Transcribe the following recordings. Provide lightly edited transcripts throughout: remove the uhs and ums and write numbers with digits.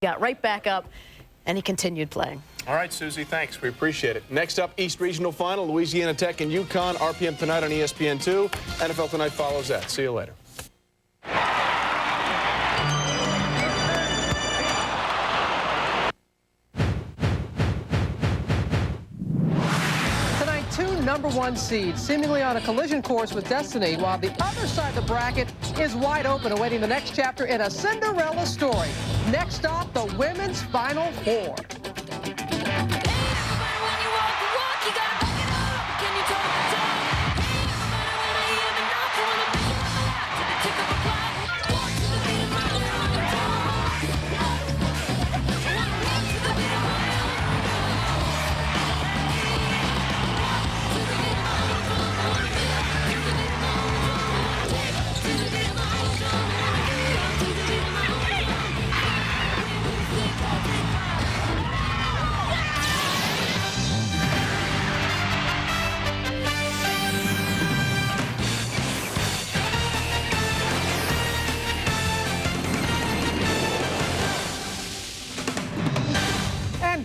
got right back up, and he continued playing. All right, Susie, thanks. We appreciate it. Next up, East Regional Final, Louisiana Tech and UConn, RPM tonight on ESPN2. NFL Tonight follows that. See you later. Tonight, two #1 seeds seemingly on a collision course with destiny, while the other side of the bracket is wide open, awaiting the next chapter in a Cinderella story. Next stop, the women's Final Four.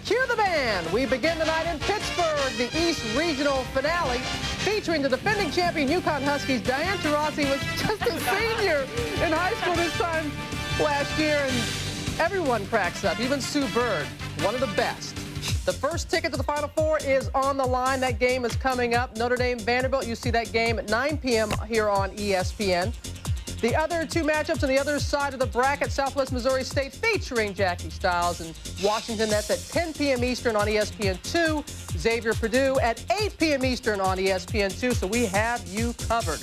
Cue the band. We begin tonight in Pittsburgh, the East Regional finale, featuring the defending champion UConn Huskies. Diana Taurasi was just a senior in high school this time last year, and everyone cracks up, even Sue Bird, one of the best. The first ticket to the Final Four is on the line. That game is coming up. Notre Dame, Vanderbilt. You see that game at 9 p.m. here on ESPN. The other two matchups on the other side of the bracket, Southwest Missouri State featuring Jackie Stiles and Washington. That's at 10 p.m. Eastern on ESPN2. Xavier Purdue at 8 p.m. Eastern on ESPN2. So we have you covered.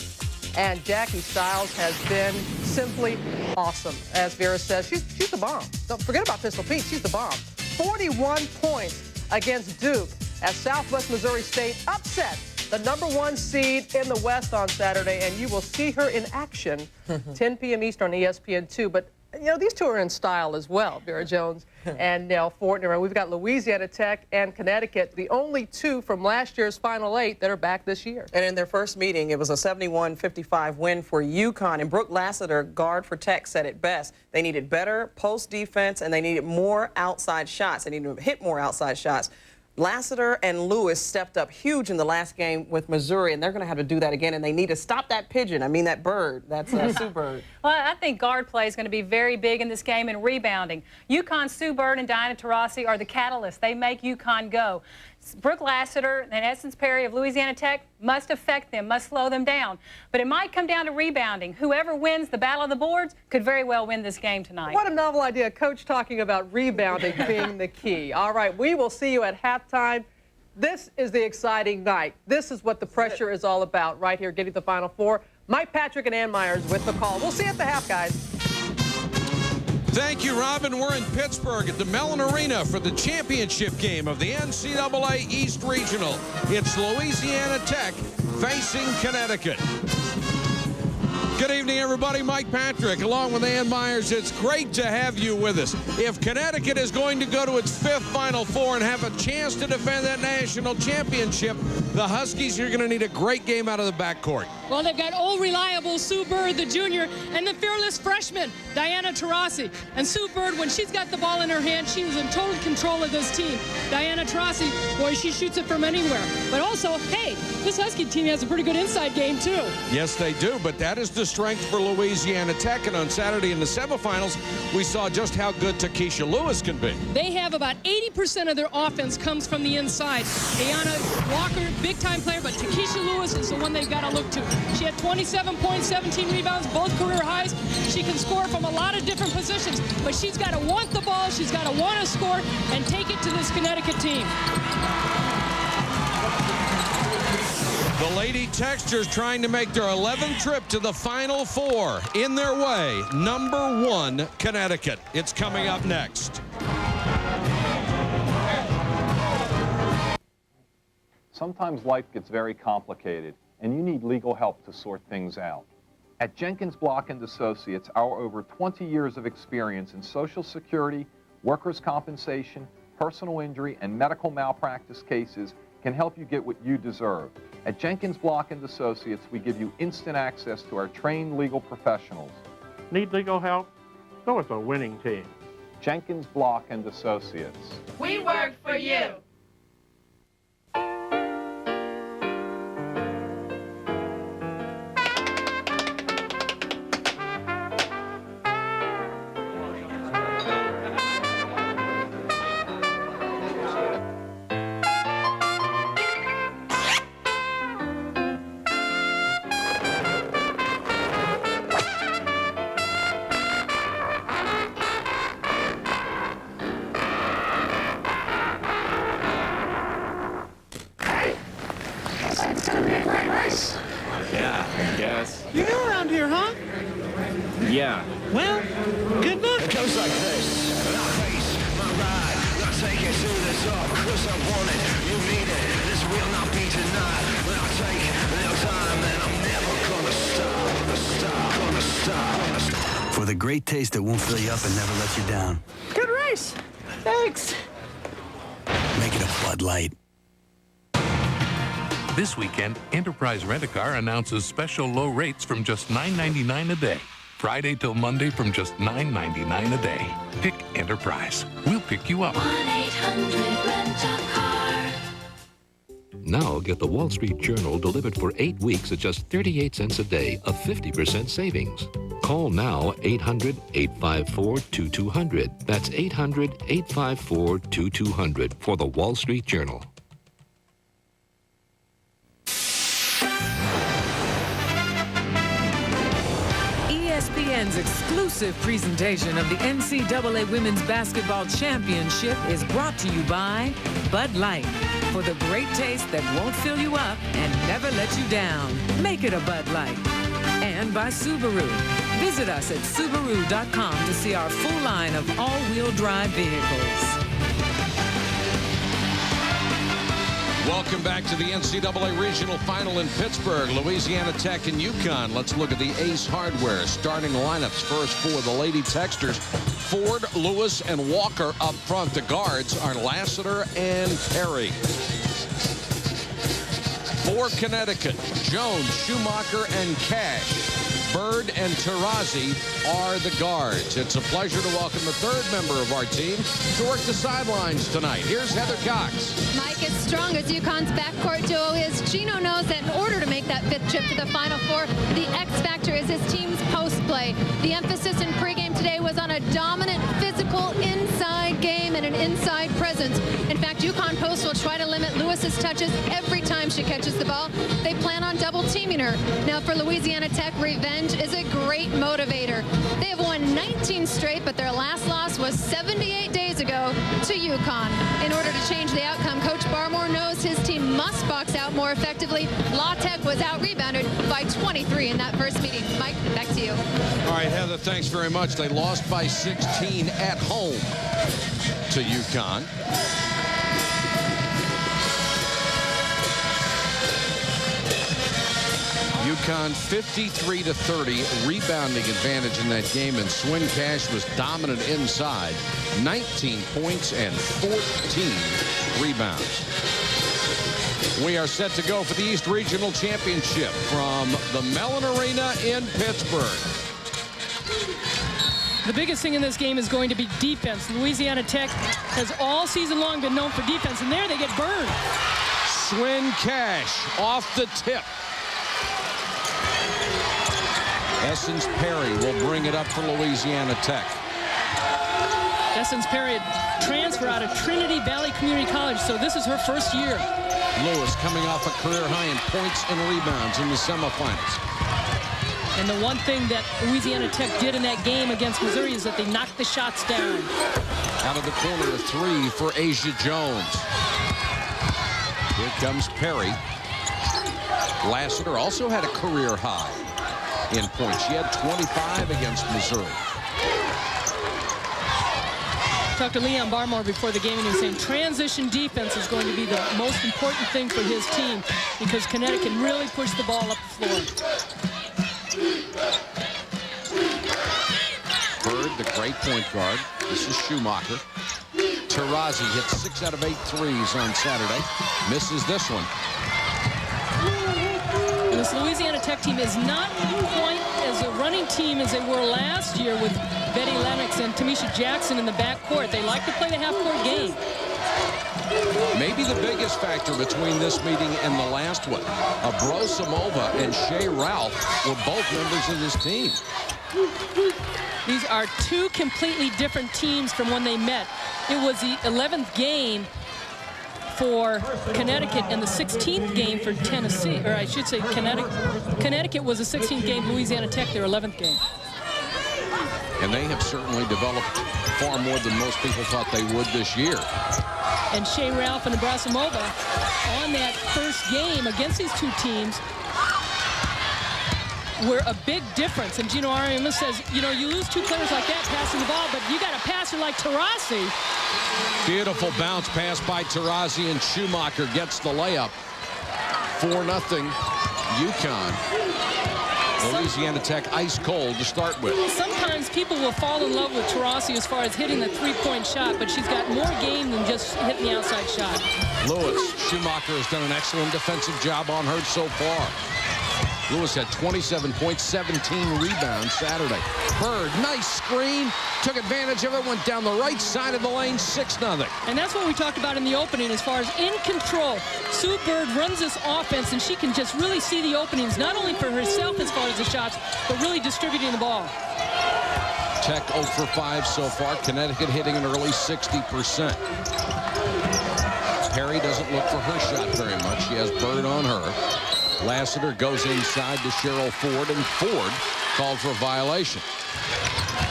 And Jackie Stiles has been simply awesome. As Vera says, she's the bomb. Don't forget about Pistol Pete. She's the bomb. 41 points against Duke as Southwest Missouri State upset the #1 seed in the West on Saturday, and you will see her in action 10 p.m. Eastern on ESPN2. But, you know, these two are in style as well, Vera Jones and Nell Fortner. And we've got Louisiana Tech and Connecticut, the only two from last year's Final 8 that are back this year. And in their first meeting, it was a 71-55 win for UConn. And Brooke Lassiter, guard for Tech, said it best. They needed better post defense, and they needed more outside shots. They needed to hit more outside shots. Lassiter and Lewis stepped up huge in the last game with Missouri, and they're going to have to do that again, and they need to stop that pigeon. I mean, that bird. That's Sue Bird. Well, I think guard play is going to be very big in this game, and rebounding. UConn, Sue Bird, and Diana Taurasi are the catalysts. They make UConn go. Brooke Lassiter and Essence Perry of Louisiana Tech must affect them, must slow them down. But it might come down to rebounding. Whoever wins the battle of the boards could very well win this game tonight. What a novel idea. Coach talking about rebounding being the key. All right, we will see you at halftime. This is the exciting night. This is what the pressure is all about right here, getting the Final Four. Mike Patrick and Ann Myers with the call. We'll see you at the half, guys. Thank you, Robin. We're in Pittsburgh at the Mellon Arena for the championship game of the NCAA East Regional. It's Louisiana Tech facing Connecticut. Good evening, everybody. Mike Patrick, along with Ann Myers. It's great to have you with us. If Connecticut is going to go to its 5th Final Four and have a chance to defend that national championship, the Huskies are going to need a great game out of the backcourt. Well, they've got old, reliable Sue Bird, the junior, and the fearless freshman, Diana Taurasi. And Sue Bird, when she's got the ball in her hand, she is in total control of this team. Diana Taurasi, boy, she shoots it from anywhere. But also, hey, this Husky team has a pretty good inside game, too. Yes, they do, but that is the strength for Louisiana Tech. And on Saturday in the semifinals, we saw just how good Takesha Lewis can be. They have about 80% of their offense comes from the inside. Ayana Walker, big-time player, but Takesha Lewis is the one they've got to look to. She had 27 points, 17 rebounds, both career highs. She can score from a lot of different positions, but she's got to want the ball, she's got to want to score, and take it to this Connecticut team. The Lady Texters trying to make their 11th trip to the Final Four. In their way, #1, Connecticut. It's coming up next. Sometimes life gets very complicated, and you need legal help to sort things out. At Jenkins Block & Associates, our over 20 years of experience in Social Security, workers' compensation, personal injury, and medical malpractice cases can help you get what you deserve. At Jenkins Block & Associates, we give you instant access to our trained legal professionals. Need legal help? Go with a winning team. Jenkins Block and Associates. We work for you. Yeah, I guess. You're new around here, huh? Yeah. Well, good luck. It goes like this. I face my ride. I take it to the top. Cause I want it. You mean it. This will not be denied. When I take little time, and I'm never gonna stop. For the great taste that won't fill you up and never let you down. Good race. Thanks. Make it a Bud Light. This weekend, Enterprise Rent-A-Car announces special low rates from just $9.99 a day. Friday till Monday from just $9.99 a day. Pick Enterprise. We'll pick you up. 1-800-RENT-A-CAR. Now get the Wall Street Journal delivered for 8 weeks at just 38 cents a day, a 50% savings. Call now 800-854-2200. That's 800-854-2200 for the Wall Street Journal. ESPN's exclusive presentation of the NCAA Women's Basketball Championship is brought to you by Bud Light. For the great taste that won't fill you up and never let you down. Make it a Bud Light. And by Subaru. Visit us at Subaru.com to see our full line of all-wheel drive vehicles. Welcome back to the NCAA Regional Final in Pittsburgh, Louisiana Tech and UConn. Let's look at the Ace Hardware starting lineups. First for the Lady Texters, Ford, Lewis, and Walker up front. The guards are Lassiter and Perry. For Connecticut, Jones, Schumacher, and Cash. Bird and Taurasi are the guards. It's a pleasure to welcome the third member of our team to work the sidelines tonight. Here's Heather Cox. Mike, as strong as UConn's backcourt duo is, Gino knows that in order to make that fifth trip to the Final Four, the X factor is his team's post play. The emphasis in pregame today was on a dominant, physical, inside game and an inside presence. In fact, UConn Post will try to limit Lewis's touches every time she catches the ball. They plan on double teaming her. Now for Louisiana Tech, revenge is a great motivator. They have won 19 straight, but their last loss was 78 days ago to UConn. In order to change the outcome, Coach Barmore knows his team must box out more effectively. La Tech was out-rebounded by 23 in that first meeting. Mike, back to you. All right, Heather, thanks very much. They lost by 16 at home to UConn. UConn 53-30 rebounding advantage in that game, and Swin Cash was dominant inside. 19 points and 14 rebounds. We are set to go for the East Regional Championship from the Mellon Arena in Pittsburgh. The biggest thing in this game is going to be defense. Louisiana Tech has all season long been known for defense, and there they get burned. Swin Cash off the tip. Essence Perry will bring it up for Louisiana Tech. Essence Perry transfer out of Trinity Valley Community College, so this is her first year. Lewis coming off a career high in points and rebounds in the semifinals. And the one thing that Louisiana Tech did in that game against Missouri is that they knocked the shots down. Out of the corner, a three for Asia Jones. Here comes Perry. Lassiter also had a career high in points. She had 25 against Missouri. Talked to Leon Barmore before the game, and he was saying transition defense is going to be the most important thing for his team because Connecticut can really push the ball up the floor. Bird, the great point guard. This is Schumacher. Taurasi hit 6 out of 8 threes on Saturday. Misses this one. This Louisiana Tech team is not quite as a running team as they were last year with Betty Lennox and Tamisha Jackson in the backcourt. They like to play the half-court game. Maybe the biggest factor between this meeting and the last one. Abrosimova and Shea Ralph were both members of this team. These are two completely different teams from when they met. It was the 11th game for Connecticut and the 16th game for Tennessee, or I should say Connecticut was the 16th game, Louisiana Tech their 11th game. And they have certainly developed far more than most people thought they would this year. And Shea Ralph and Abrosimova on that first game against these two teams were a big difference. And Gino Ariema says, you know, you lose two players like that passing the ball, but you got a passer like Taurasi. Beautiful bounce pass by Taurasi, and Schumacher gets the layup. 4-0 UConn. Louisiana Tech ice cold to start with. Sometimes people will fall in love with Taurasi as far as hitting the three-point shot, but she's got more game than just hitting the outside shot. Lewis, Schumacher has done an excellent defensive job on her so far. Lewis had 27 points, 17 rebounds Saturday. Bird, nice screen, took advantage of it, went down the right side of the lane, 6-0. And that's what we talked about in the opening as far as in control. Sue Bird runs this offense, and she can just really see the openings, not only for herself as far as the shots, but really distributing the ball. Tech 0 for 5 so far. Connecticut hitting an early 60%. Perry doesn't look for her shot very much. She has Bird on her. Lassiter goes inside to Cheryl Ford, and Ford called for a violation.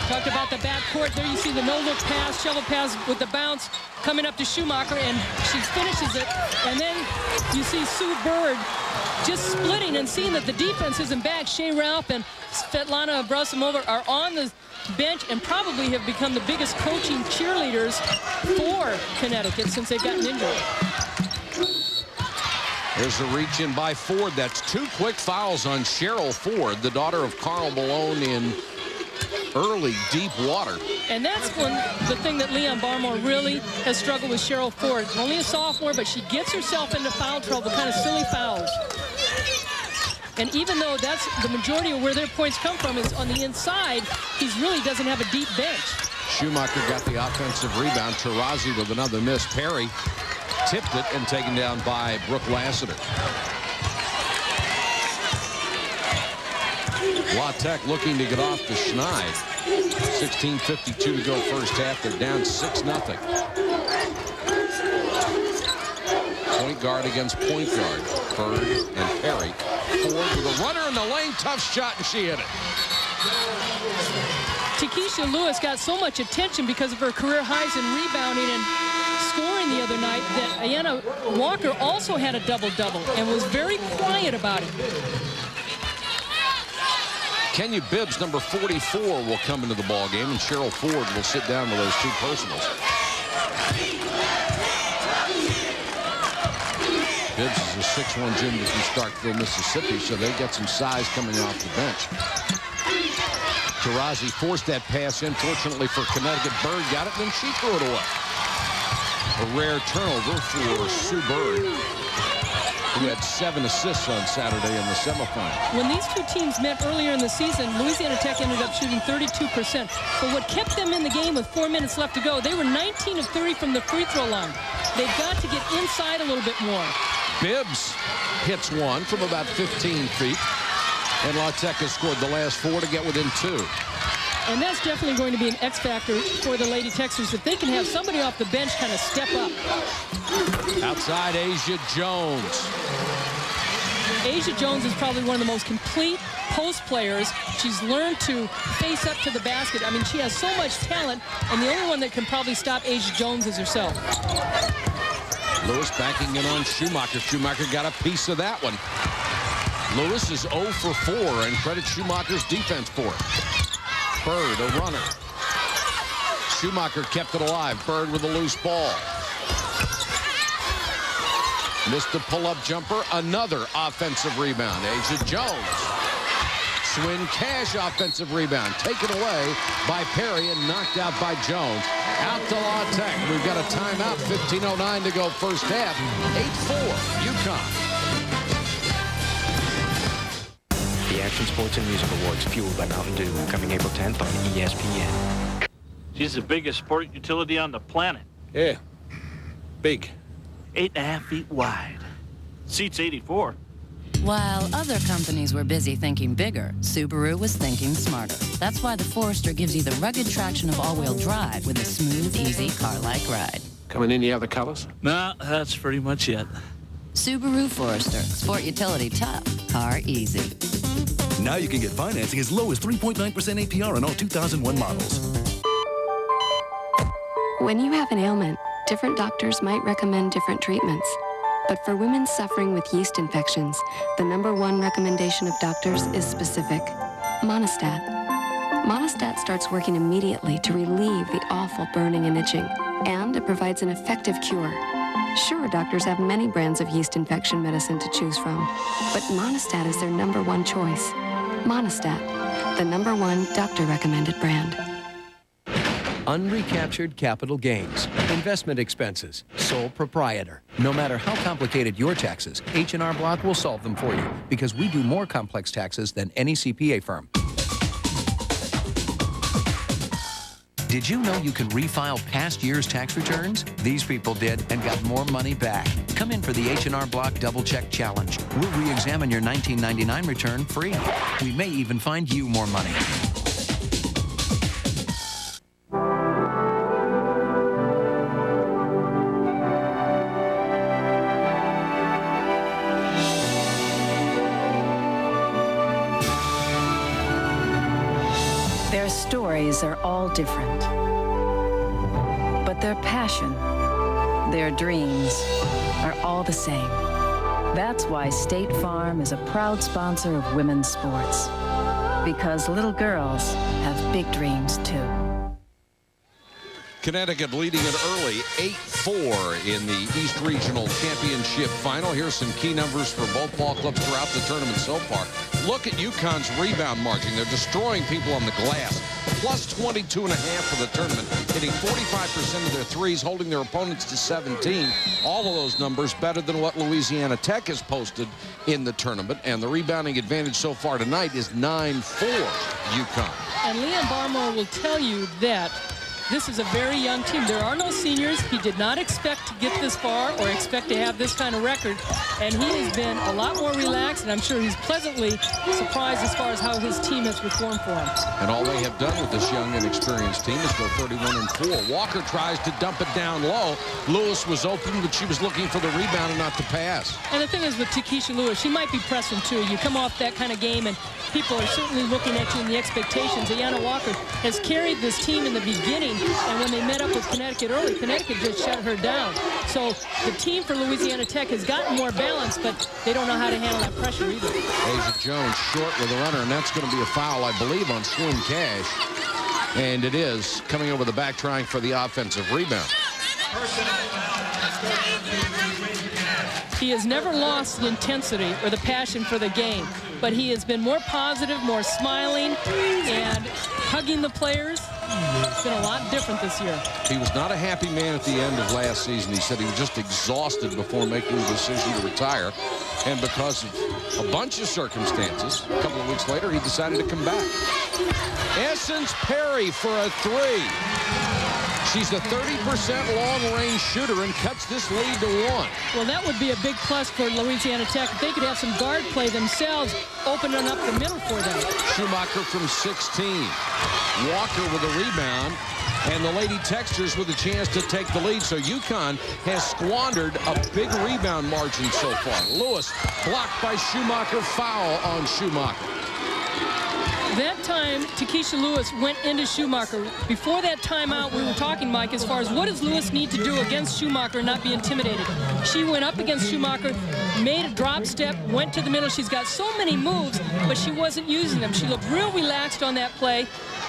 Talked about the backcourt. There you see the no-look pass, shovel pass with the bounce coming up to Schumacher, and she finishes it. And then you see Sue Bird just splitting and seeing that the defense isn't bad. Shea Ralph and Svetlana Abrosimova are on the bench and probably have become the biggest coaching cheerleaders for Connecticut since they've gotten injured. There's a reach in by Ford. That's 2 quick fouls on Cheryl Ford, the daughter of Carl Malone in early deep water. And that's the thing that Leon Barmore really has struggled with Cheryl Ford. Only a sophomore, but she gets herself into foul trouble, kind of silly fouls. And even though that's the majority of where their points come from is on the inside, he really doesn't have a deep bench. Schumacher got the offensive rebound. Taurasi with another miss. Perry tipped it and taken down by Brooke Lassiter. La Tech looking to get off the schneid. 16:52 to go first half. They're down 6-0. Point guard against point guard. Bird and Perry. Ford with a runner in the lane. Tough shot, and she hit it. Takesha Lewis got so much attention because of her career highs in rebounding and scoring the other night that Ayanna Walker also had a double-double and was very quiet about it. Kenya Bibbs, number 44, will come into the ball game, and Cheryl Ford will sit down with those two personals. Bibbs is a 6'1" junior from Starkville, Mississippi, so they get some size coming off the bench. Taurasi forced that pass in. Fortunately for Connecticut, Bird got it, and then she threw it away. A rare turnover for Sue Bird, who had 7 assists on Saturday in the semifinal. When these two teams met earlier in the season, Louisiana Tech ended up shooting 32%. But what kept them in the game with 4 minutes left to go, they were 19 of 30 from the free throw line. They've got to get inside a little bit more. Bibbs hits one from about 15 feet. And La Tech has scored the last 4 to get within 2. And that's definitely going to be an X factor for the Lady Texans if they can have somebody off the bench kind of step up. Outside, Asia Jones. Asia Jones is probably one of the most complete post players. She's learned to face up to the basket. I mean, she has so much talent, and the only one that can probably stop Asia Jones is herself. Lewis backing in on Schumacher. Schumacher got a piece of that one. Lewis is 0 for 4, and credit Schumacher's defense for it. Bird, a runner. Schumacher kept it alive. Bird with a loose ball. Missed the pull-up jumper. Another offensive rebound. Asia Jones. Swin Cash offensive rebound. Taken away by Perry and knocked out by Jones. Out to La Tech. We've got a timeout. 15:09 to go first half. 8-4 UConn. The Action Sports and Music Awards, fueled by Mountain Dew, coming April 10th on ESPN. She's the biggest sport utility on the planet. Yeah, big. 8.5 feet wide. Seats 84. While other companies were busy thinking bigger, Subaru was thinking smarter. That's why the Forester gives you the rugged traction of all-wheel drive with a smooth, easy car-like ride. Coming in any other colors? No, that's pretty much it. Subaru Forester. Sport utility tough, car easy. Now you can get financing as low as 3.9% APR on all 2001 models. When you have an ailment, different doctors might recommend different treatments. But for women suffering with yeast infections, the #1 recommendation of doctors is specific: Monistat. Monistat starts working immediately to relieve the awful burning and itching, and it provides an effective cure. Sure, doctors have many brands of yeast infection medicine to choose from, but Monistat is their #1 choice. Monistat, the #1 doctor-recommended brand. Unrecaptured capital gains, investment expenses, sole proprietor. No matter how complicated your taxes, H&R Block will solve them for you because we do more complex taxes than any CPA firm. Did you know you can refile past year's tax returns? These people did and got more money back. Come in for the H&R Block Double Check Challenge. We'll re-examine your 1999 return free. We may even find you more money. Their stories are all different, but their passion, their dreams are all the same. That's why State Farm is a proud sponsor of women's sports, because little girls have big dreams too. Connecticut leading it early, 8-4 in the East Regional Championship Final. Here's some key numbers for both ball clubs throughout the tournament so far. Look at UConn's rebound margin. They're destroying people on the glass. Plus 22.5 for the tournament, hitting 45% of their threes, holding their opponents to 17. All of those numbers better than what Louisiana Tech has posted in the tournament. And the rebounding advantage so far tonight is 9-4 UConn. And Leon Barmore will tell you that this is a very young team. There are no seniors. He did not expect to get this far or expect to have this kind of record. And he has been a lot more relaxed, and I'm sure he's pleasantly surprised as far as how his team has performed for him. And all they have done with this young, inexperienced team is go 31-4. Walker tries to dump it down low. Lewis was open, but she was looking for the rebound and not the pass. And the thing is with Takesha Lewis, she might be pressing too. You come off that kind of game, and people are certainly looking at you in the expectations. Ayanna Walker has carried this team in the beginning, and when they met up with Connecticut early, Connecticut just shut her down. So the team for Louisiana Tech has gotten more balance, but they don't know how to handle that pressure either. Asia Jones short with a runner, and that's going to be a foul, I believe, on Swin Cash. And it is, coming over the back, trying for the offensive rebound. He has never lost the intensity or the passion for the game, but he has been more positive, more smiling, and hugging the players. It's been a lot different this year. He was not a happy man at the end of last season. He said he was just exhausted before making the decision to retire. And because of a bunch of circumstances, a couple of weeks later, he decided to come back. Essence Perry for a three. She's a 30% long-range shooter and cuts this lead to 1. Well, that would be a big plus for Louisiana Tech. If they could have some guard play themselves, opening up the middle for them. Schumacher from 16. Walker with a rebound. And the Lady Texters with a chance to take the lead. So UConn has squandered a big rebound margin so far. Lewis blocked by Schumacher. Foul on Schumacher. That time, Takesha Lewis went into Schumacher. Before that timeout, we were talking, Mike, as far as what does Lewis need to do against Schumacher and not be intimidated. She went up against Schumacher, made a drop step, went to the middle. She's got so many moves, but she wasn't using them. She looked real relaxed on that play,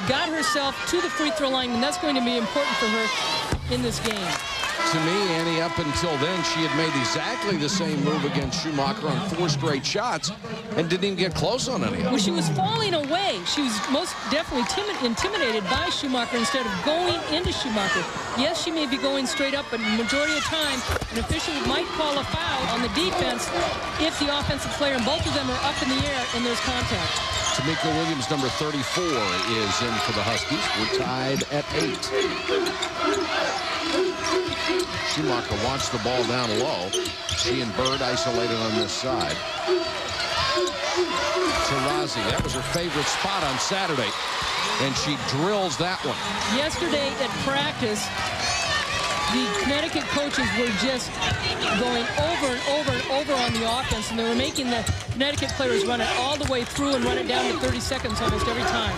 got herself to the free throw line, and that's going to be important for her in this game. To me, Annie, up until then, she had made exactly the same move against Schumacher on 4 straight shots and didn't even get close on any of them. Well, she was falling away. She was most definitely intimidated by Schumacher instead of going into Schumacher. Yes, she may be going straight up, but the majority of time, an official might call a foul on the defense if the offensive player and both of them are up in the air and there's contact. Tamika Williams, number 34, is in for the Huskies. We're tied at 8. Schumacher wants the ball down low. She and Bird isolated on this side. Taurasi, that was her favorite spot on Saturday, and she drills that one. Yesterday at practice, the Connecticut coaches were just going over and over and over on the offense, and they were making the Connecticut players run it all the way through and run it down to 30 seconds almost every time.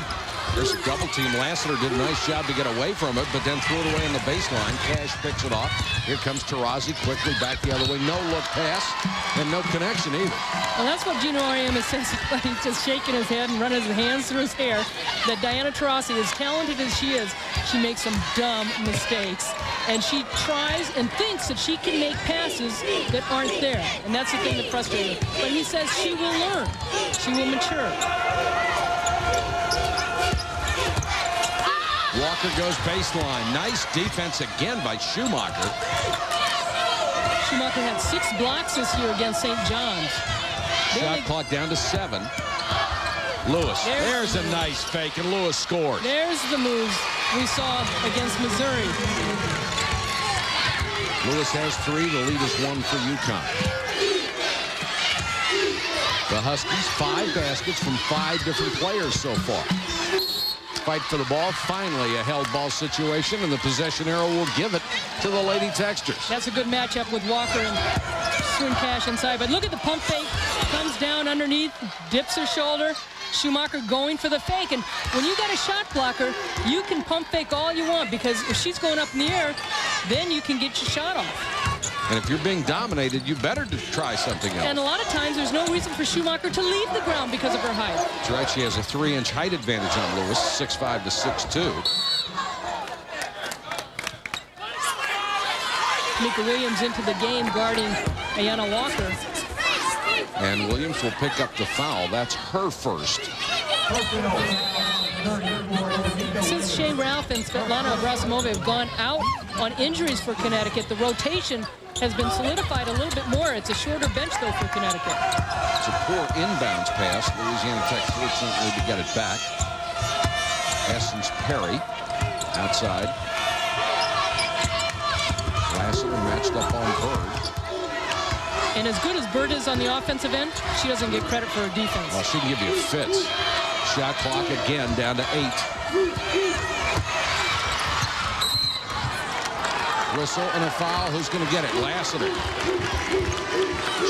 There's a double team. Lassiter did a nice job to get away from it, but then threw it away on the baseline. Cash picks it off. Here comes Taurasi quickly back the other way. No look pass and no connection either. Well, that's what Gino Auriemma says. He's just shaking his head and running his hands through his hair. That Diana Taurasi, as talented as she is, she makes some dumb mistakes. And she tries and thinks that she can make passes that aren't there. And that's the thing that frustrates her. But he says she will learn. She will mature. Walker goes baseline. Nice defense again by Schumacher. Schumacher had 6 blocks this year against St. John's. Shot clock down to 7. Lewis, there's a nice fake, and Lewis scores. There's the moves we saw against Missouri. Lewis has 3. The lead is 1 for UConn. The Huskies, 5 baskets from 5 different players so far. Fight for the ball. Finally, a held ball situation, and the possession arrow will give it to the Lady Texters. That's a good matchup with Walker and Cash inside. But look at the pump fake. Comes down underneath, dips her shoulder. Schumacher going for the fake. And when you got a shot blocker, you can pump fake all you want, because if she's going up in the air, then you can get your shot off. And if you're being dominated, you better try something else. And a lot of times, there's no reason for Schumacher to leave the ground because of her height. That's right. She has a 3-inch height advantage on Lewis, 6'5" to 6'2". Tamika Williams into the game guarding Ayanna Walker. And Williams will pick up the foul. That's her first. Since Shea Ralph and Svetlana Abrasimova have gone out on injuries for Connecticut, the rotation has been solidified a little bit more. It's a shorter bench, though, for Connecticut. It's a poor inbounds pass. Louisiana Tech fortunately to get it back. Essence Perry outside. Lassiter matched up on Bird. And as good as Bird is on the offensive end, she doesn't get credit for her defense. Well, she can give you fits. Shot clock again down to 8. Whistle and a foul. Who's going to get it? Lassiter.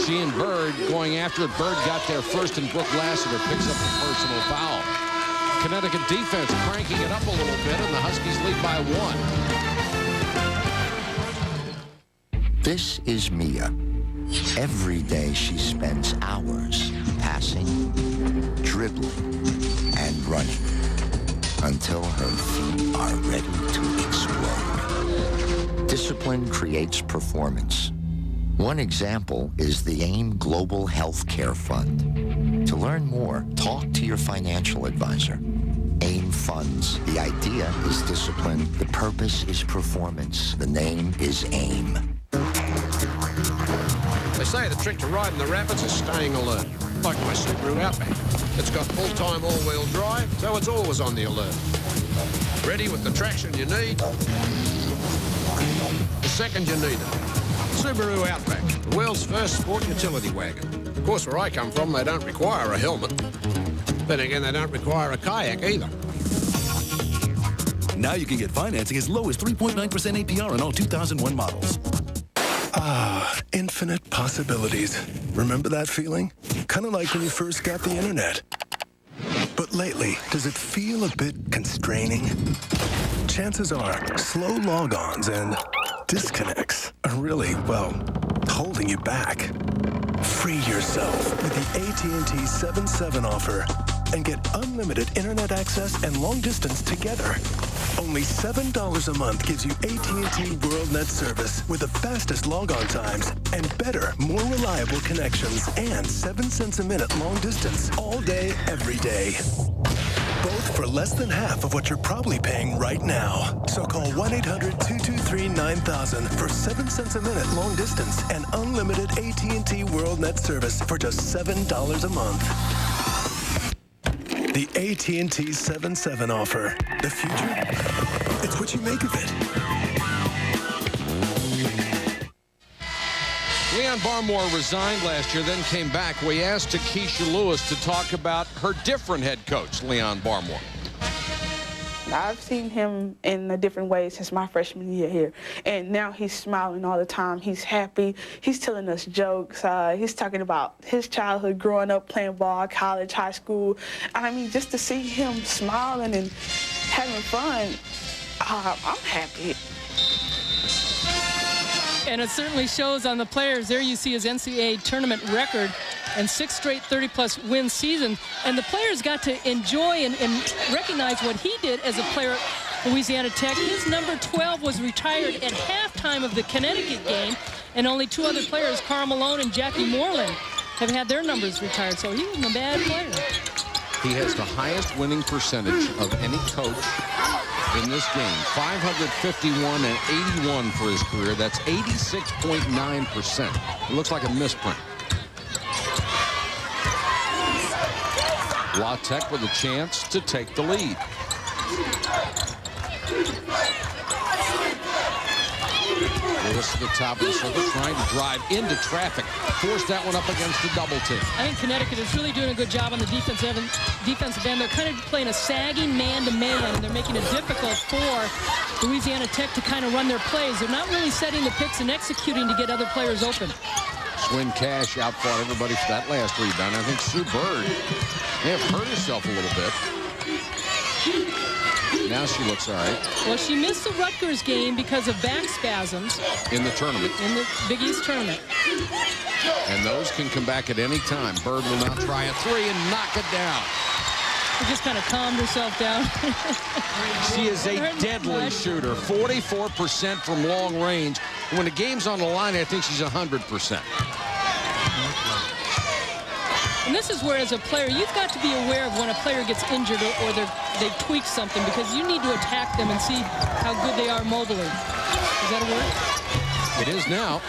She and Bird going after it. Bird got there first, and Brooke Lassiter picks up the personal foul. Connecticut defense cranking it up a little bit, and the Huskies lead by 1. This is Mia. Every day she spends hours passing, dribbling, and running until her feet are ready to explode. Discipline creates performance. One example is the AIM Global Healthcare Fund. To learn more, talk to your financial advisor. AIM Funds. The idea is discipline. The purpose is performance. The name is AIM. They say the trick to riding the rapids is staying alert, like my Subaru Outback. It's got full-time all-wheel drive, so it's always on the alert. Ready with the traction you need, the second you need it. Subaru Outback, the world's first sport utility wagon. Of course, where I come from, they don't require a helmet. Then again, they don't require a kayak either. Now you can get financing as low as 3.9% APR on all 2001 models. Ah, infinite possibilities. Remember that feeling? Kind of like when you first got the internet. But lately, does it feel a bit constraining? Chances are, slow logons and disconnects are really, well, holding you back. Free yourself with the AT&T 7/7 offer. and get unlimited internet access and long distance together. Only $7 a month gives you AT&T WorldNet service with the fastest logon times and better, more reliable connections and 7 cents a minute long distance all day, every day. Both for less than half of what you're probably paying right now. So call 1-800-223-9000 for 7 cents a minute long distance and unlimited AT&T WorldNet service for just $7 a month. The AT&T 7-7 offer. The future? It's what you make of it. Leon Barmore resigned last year, then came back. We asked Takesha Lewis to talk about her different head coach, Leon Barmore. I've seen him in a different way since my freshman year here, and now he's smiling all the time. He's happy. He's telling us jokes. He's talking about his childhood growing up playing ball, college, high school. I mean, just to see him smiling and having fun, I'm happy. And it certainly shows on the players. There you see his NCAA tournament record and 6 straight 30-plus win season. And the players got to enjoy and recognize what he did as a player at Louisiana Tech. His number 12 was retired at halftime of the Connecticut game, and only 2 other players, Karl Malone and Jackie Moreland, have had their numbers retired. So he wasn't a bad player. He has the highest winning percentage of any coach in this game. 551 and 81 for his career. That's 86.9%. It looks like a misprint. La Tech with a chance to take the lead. Lewis to the top of the circle, trying to drive into traffic. Forced that one up against the double team. I think Connecticut is really doing a good job on the defensive end. They're kind of playing a sagging man-to-man, and they're making it difficult for Louisiana Tech to kind of run their plays. They're not really setting the picks and executing to get other players open. Swin Cash outfought everybody for that last rebound. I think Sue Bird may have hurt herself a little bit. Now she looks all right. Well, she missed the Rutgers game because of back spasms. In the tournament. In the Big East tournament. And those can come back at any time. Bird will now try a 3 and knock it down. She just kind of calmed herself down. She is a deadly shooter. 44% from long range. When the game's on the line, I think she's 100%. And this is where, as a player, you've got to be aware of when a player gets injured or they've tweaked something, because you need to attack them and see how good they are mobily. Is that a word? It is now.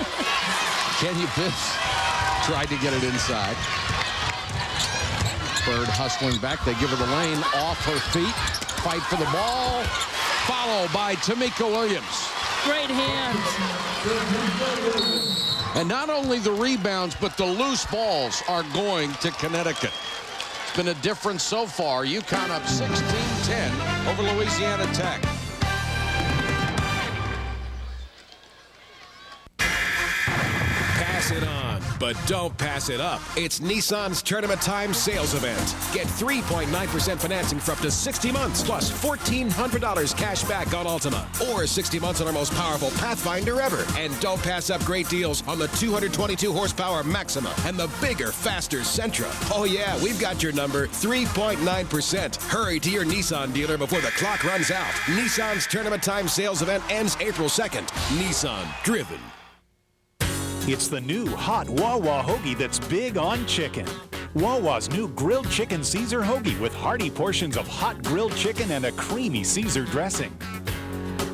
Kenya Bibbs tried to get it inside. Bird hustling back. They give her the lane off her feet. Fight for the ball. Followed by Tamika Williams. Great hands. And not only the rebounds, but the loose balls are going to Connecticut. It's been a difference so far. UConn up 16-10 over Louisiana Tech. Pass it on, but don't pass it up. It's Nissan's Tournament Time sales event. Get 3.9% financing for up to 60 months, plus $1,400 cash back on Altima, or 60 months on our most powerful Pathfinder ever. And don't pass up great deals on the 222 horsepower Maxima and the bigger, faster Sentra. Oh yeah, we've got your number, 3.9%. Hurry to your Nissan dealer before the clock runs out. Nissan's Tournament Time sales event ends April 2nd. Nissan, driven. It's the new hot Wawa hoagie that's big on chicken. Wawa's new grilled chicken Caesar hoagie with hearty portions of hot grilled chicken and a creamy Caesar dressing.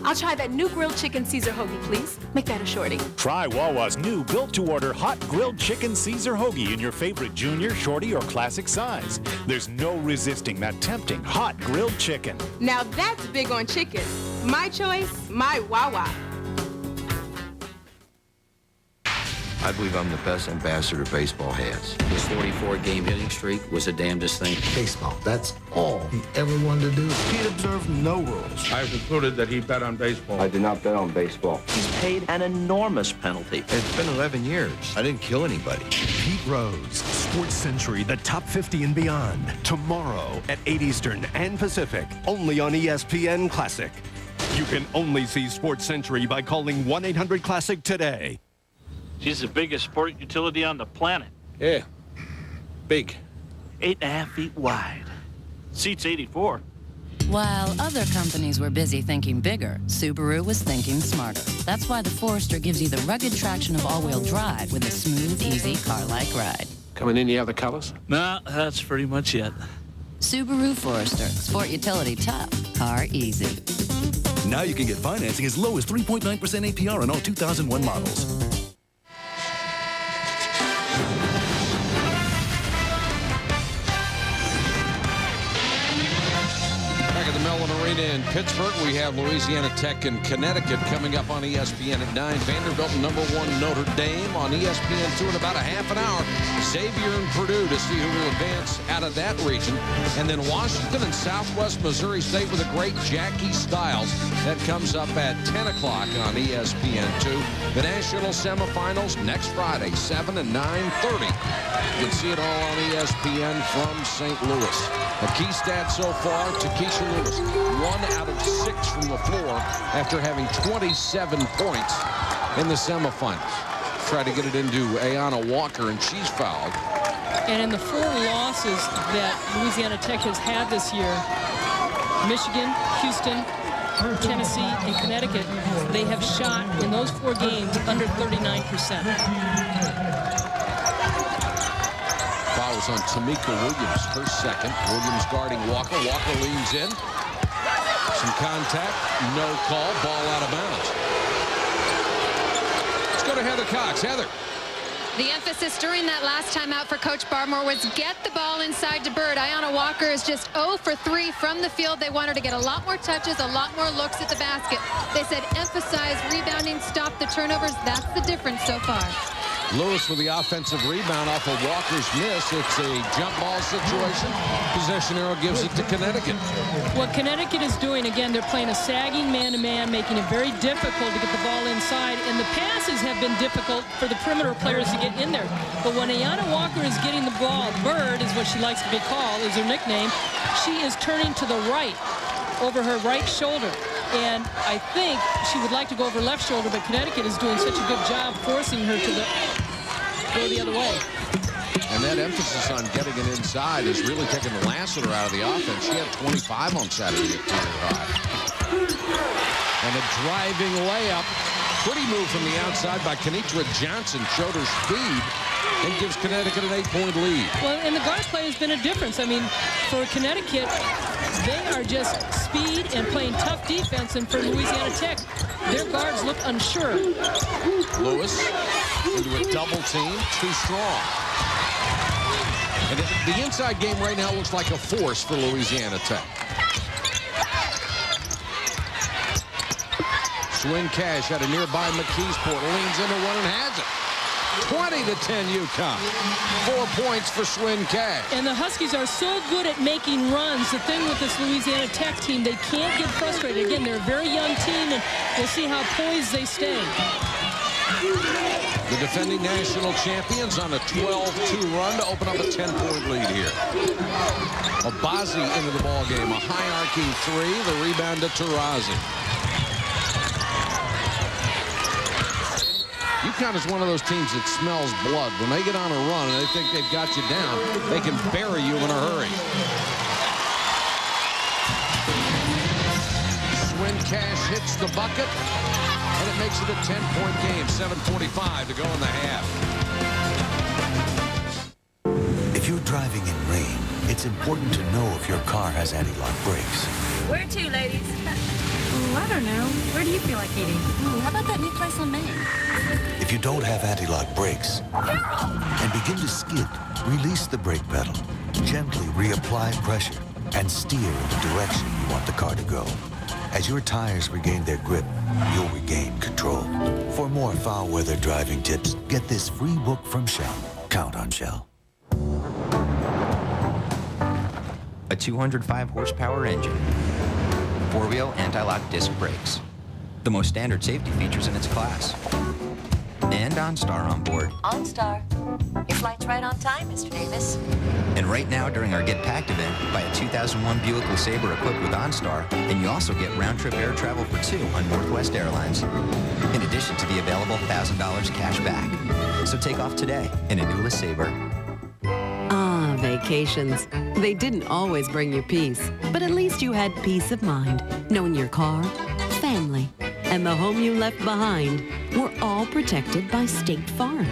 I'll try that new grilled chicken Caesar hoagie, please. Make that a shorty. Try Wawa's new built-to-order hot grilled chicken Caesar hoagie in your favorite junior, shorty, or classic size. There's no resisting that tempting hot grilled chicken. Now that's big on chicken. My choice, my Wawa. I believe I'm the best ambassador baseball has. His 44-game hitting streak was the damnedest thing. Baseball, that's all he ever wanted to do. He observed no rules. I concluded that he bet on baseball. I did not bet on baseball. He's paid an enormous penalty. It's been 11 years. I didn't kill anybody. Pete Rose, Sports Century, the top 50 and beyond. Tomorrow at 8 Eastern and Pacific, only on ESPN Classic. You can only see Sports Century by calling 1-800-CLASSIC today. She's the biggest sport utility on the planet. Yeah, big. 8.5 feet wide. Seat's 84. While other companies were busy thinking bigger, Subaru was thinking smarter. That's why the Forester gives you the rugged traction of all-wheel drive with a smooth, easy car-like ride. Coming in any other colors? No, that's pretty much it. Subaru Forester. Sport utility tough, car easy. Now you can get financing as low as 3.9% APR on all 2001 models. Back at the Mellon Arena in Pittsburgh, we have Louisiana Tech and Connecticut coming up on ESPN at 9. Vanderbilt #1 Notre Dame on ESPN2 in about a half an hour. Xavier and Purdue to see who will advance out of that region. And then Washington and Southwest Missouri State with a great Jackie Stiles. That comes up at 10 o'clock on ESPN2. The national semifinals next Friday, 7 and 9:30. You can see it all on ESPN from St. Louis. A key stat so far, Takesha Lewis, 1 out of 6 from the floor after having 27 points in the semifinals. Try to get it into Ayanna Walker, and she's fouled. And in the 4 losses that Louisiana Tech has had this year, Michigan, Houston, Tennessee, and Connecticut, they have shot in those 4 games under 39%. Fouls on Tamika Williams, her second. Williams guarding Walker. Walker leans in. Some contact, no call, ball out of bounds. Let's go to Heather Cox. Heather. The emphasis during that last time out for Coach Barmore was get the ball inside to Bird. Ayanna Walker is just 0 for 3 from the field. They want her to get a lot more touches, a lot more looks at the basket. They said emphasize rebounding, stop the turnovers. That's the difference so far. Lewis with the offensive rebound off of Walker's miss. It's a jump ball situation. Possession arrow gives it to Connecticut. What Connecticut is doing, again, they're playing a sagging man-to-man, making it very difficult to get the ball inside. And the passes have been difficult for the perimeter players to get in there. But when Ayanna Walker is getting the ball, Bird is what she likes to be called, is her nickname, she is turning to the right over her right shoulder. And I think she would like to go over left shoulder, but Connecticut is doing such a good job forcing her to go the other way. And that emphasis on getting it inside is really taking Lassiter out of the offense. She had 25 on Saturday at career high. And a driving layup. Pretty move from the outside by Kenitra Johnson. Showed her speed and gives Connecticut an 8-point lead. Well, and the guard play has been a difference. I mean, for Connecticut, they are just speed and playing tough defense. And for Louisiana Tech, their guards look unsure. Lewis into a double team, too strong. And the inside game right now looks like a force for Louisiana Tech. Swin Cash at a nearby McKeesport, leans into one and has it. 20-10 UConn. 4 points for Swin Cash. And the Huskies are so good at making runs. The thing with this Louisiana Tech team, they can't get frustrated. Again, they're a very young team, and we'll see how poised they stay. The defending national champions on a 12-2 run to open up a 10-point lead here. Abazi into the ball game. A high-arcing 3. The rebound to Tarazi. UConn is one of those teams that smells blood. When they get on a run and they think they've got you down, they can bury you in a hurry. Swin Cash hits the bucket, and it makes it a 10-point game. 7:45 to go in the half. If you're driving in rain, it's important to know if your car has anti-lock brakes. Where to, ladies? Oh, I don't know. Where do you feel like eating? Ooh, how about that new place on Main? If you don't have anti-lock brakes and begin to skid, release the brake pedal, gently reapply pressure, and steer in the direction you want the car to go. As your tires regain their grip, you'll regain control. For more foul weather driving tips, get this free book from Shell. Count on Shell. A 205 horsepower engine, 4-wheel anti-lock disc brakes, the most standard safety features in its class, and OnStar on board. OnStar. Your flight's right on time, Mr. Davis. And right now, during our Get Packed event, buy a 2001 Buick LeSabre equipped with OnStar, and you also get round-trip air travel for 2 on Northwest Airlines, in addition to the available $1,000 cash back. So take off today in a new LeSabre. Ah, vacations. They didn't always bring you peace, but at least you had peace of mind, knowing your car, family, and the home you left behind were all protected by State Farm.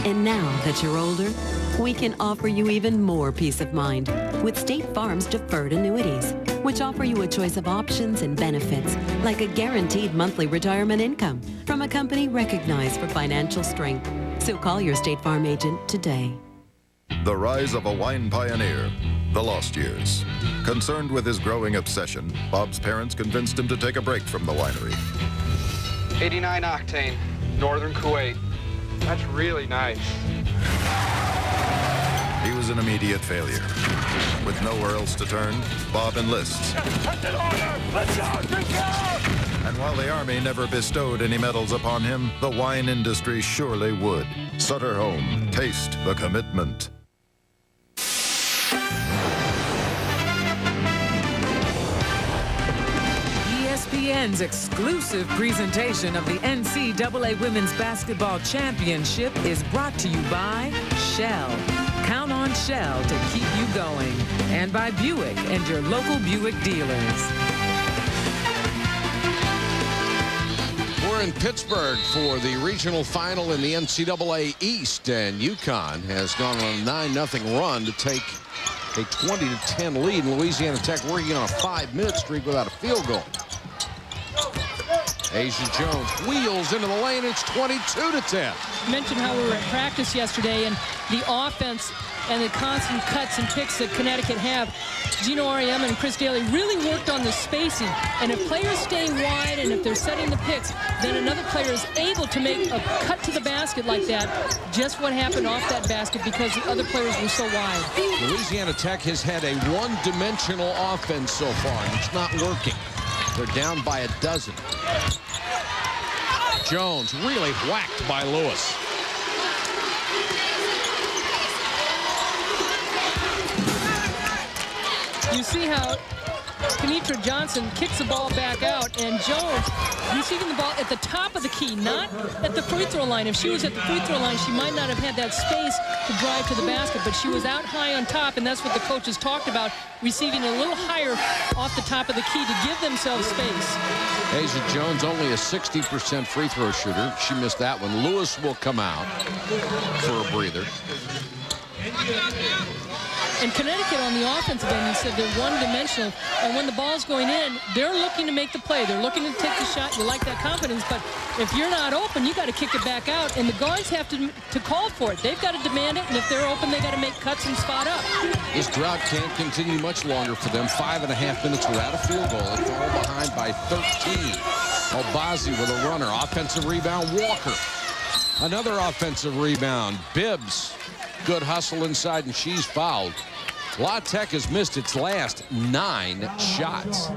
And now that you're older, we can offer you even more peace of mind with State Farm's deferred annuities, which offer you a choice of options and benefits, like a guaranteed monthly retirement income from a company recognized for financial strength. So call your State Farm agent today. The rise of a wine pioneer, the lost years. Concerned with his growing obsession, Bob's parents convinced him to take a break from the winery. 89 octane, northern Kuwait. That's really nice. He was an immediate failure. With nowhere else to turn, Bob enlists. And while the Army never bestowed any medals upon him, the wine industry surely would. Sutter Home, taste the commitment. ESPN's exclusive presentation of the NCAA Women's Basketball Championship is brought to you by Shell. Count on Shell to keep you going. And by Buick and your local Buick dealers. We're in Pittsburgh for the regional final in the NCAA East, and UConn has gone on a 9-0 run to take a 20-10 lead. And Louisiana Tech working on a 5-minute streak without a field goal. Asia Jones wheels into the lane. It's 22-10. You mentioned how we were at practice yesterday, and the offense and the constant cuts and picks that Connecticut have. Gino Auriemma and Chris Daly really worked on the spacing. And if players stay wide and if they're setting the picks, then another player is able to make a cut to the basket like that. Just what happened off that basket because the other players were so wide. Louisiana Tech has had a one-dimensional offense so far, and it's not working. They're down by a dozen. Jones really whacked by Lewis. You see how Kenitra Johnson kicks the ball back out, and Jones receiving the ball at the top of the key, not at the free throw line. If she was at the free throw line, she might not have had that space to drive to the basket, but she was out high on top, and that's what the coaches talked about, receiving a little higher off the top of the key to give themselves space. Asia Jones only a 60% free throw shooter. She missed that one. Lewis will come out for a breather. And Connecticut on the offensive end, you said they're one-dimensional. And when the ball's going in, they're looking to make the play. They're looking to take the shot. You like that confidence. But if you're not open, you got to kick it back out. And the guards have to call for it. They've got to demand it. And if they're open, they got to make cuts and spot up. This drought can't continue much longer for them. 5.5 minutes without a field goal. They fall behind by 13. Albazi with a runner. Offensive rebound, Walker. Another offensive rebound. Bibbs. Good hustle inside, and she's fouled. La Tech has missed its last 9 shots.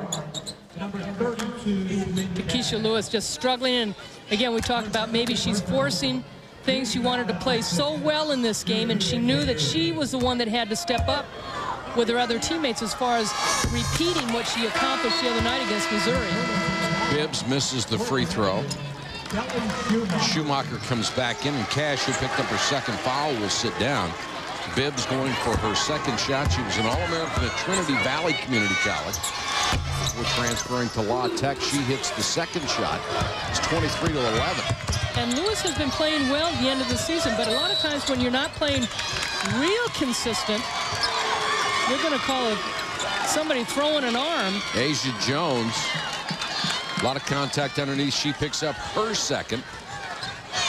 Takesha Lewis just struggling. And again, we talked about maybe she's forcing things. She wanted to play so well in this game, and she knew that she was the one that had to step up with her other teammates as far as repeating what she accomplished the other night against Missouri. Bibbs misses the free throw. Schumacher comes back in, and Cash, who picked up her second foul, will sit down. Bibbs going for her second shot. She was an All-American at Trinity Valley Community College. We're transferring to La Tech. She hits the second shot. It's 23-11. And Lewis has been playing well at the end of the season, but a lot of times when you're not playing real consistent, you're going to call it somebody throwing an arm. Asia Jones. A lot of contact underneath. She picks up her second.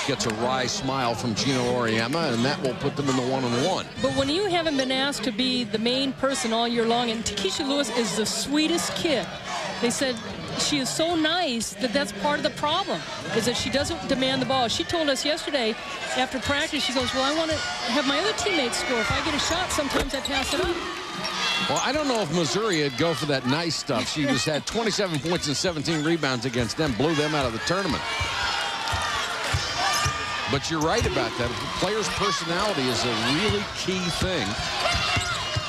Gets a wry smile from Gino Auriemma, and that will put them in the 1-on-1. But when you haven't been asked to be the main person all year long, and Takesha Lewis is the sweetest kid. They said she is so nice that that's part of the problem, is that she doesn't demand the ball. She told us yesterday after practice, she goes, well, I want to have my other teammates score. If I get a shot, sometimes I pass it up. Well, I don't know if Missouri would go for that nice stuff. She just had 27 points and 17 rebounds against them, blew them out of the tournament. But you're right about that. The player's personality is a really key thing,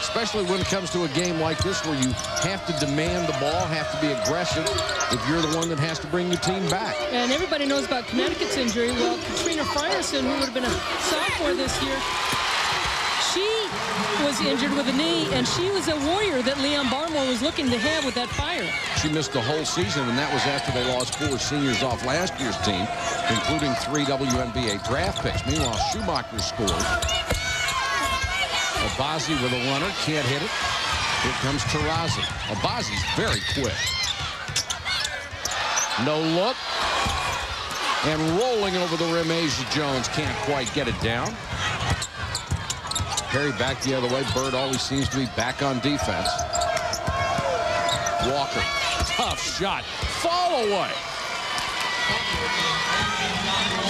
especially when it comes to a game like this where you have to demand the ball, have to be aggressive if you're the one that has to bring your team back. And everybody knows about Connecticut's injury. Well, Katrina Frierson, who would have been a sophomore this year, She was injured with a knee, and she was a warrior that Leon Barmore was looking to have with that fire. She missed the whole season, and that was after they lost 4 seniors off last year's team, including 3 WNBA draft picks. Meanwhile, Schumacher scored. Abazi with a runner, can't hit it. Here comes Taurasi. Abazi's very quick. No look. And rolling over the rim, Asia Jones can't quite get it down. Perry back the other way. Bird always seems to be back on defense. Walker, tough shot. Fall away.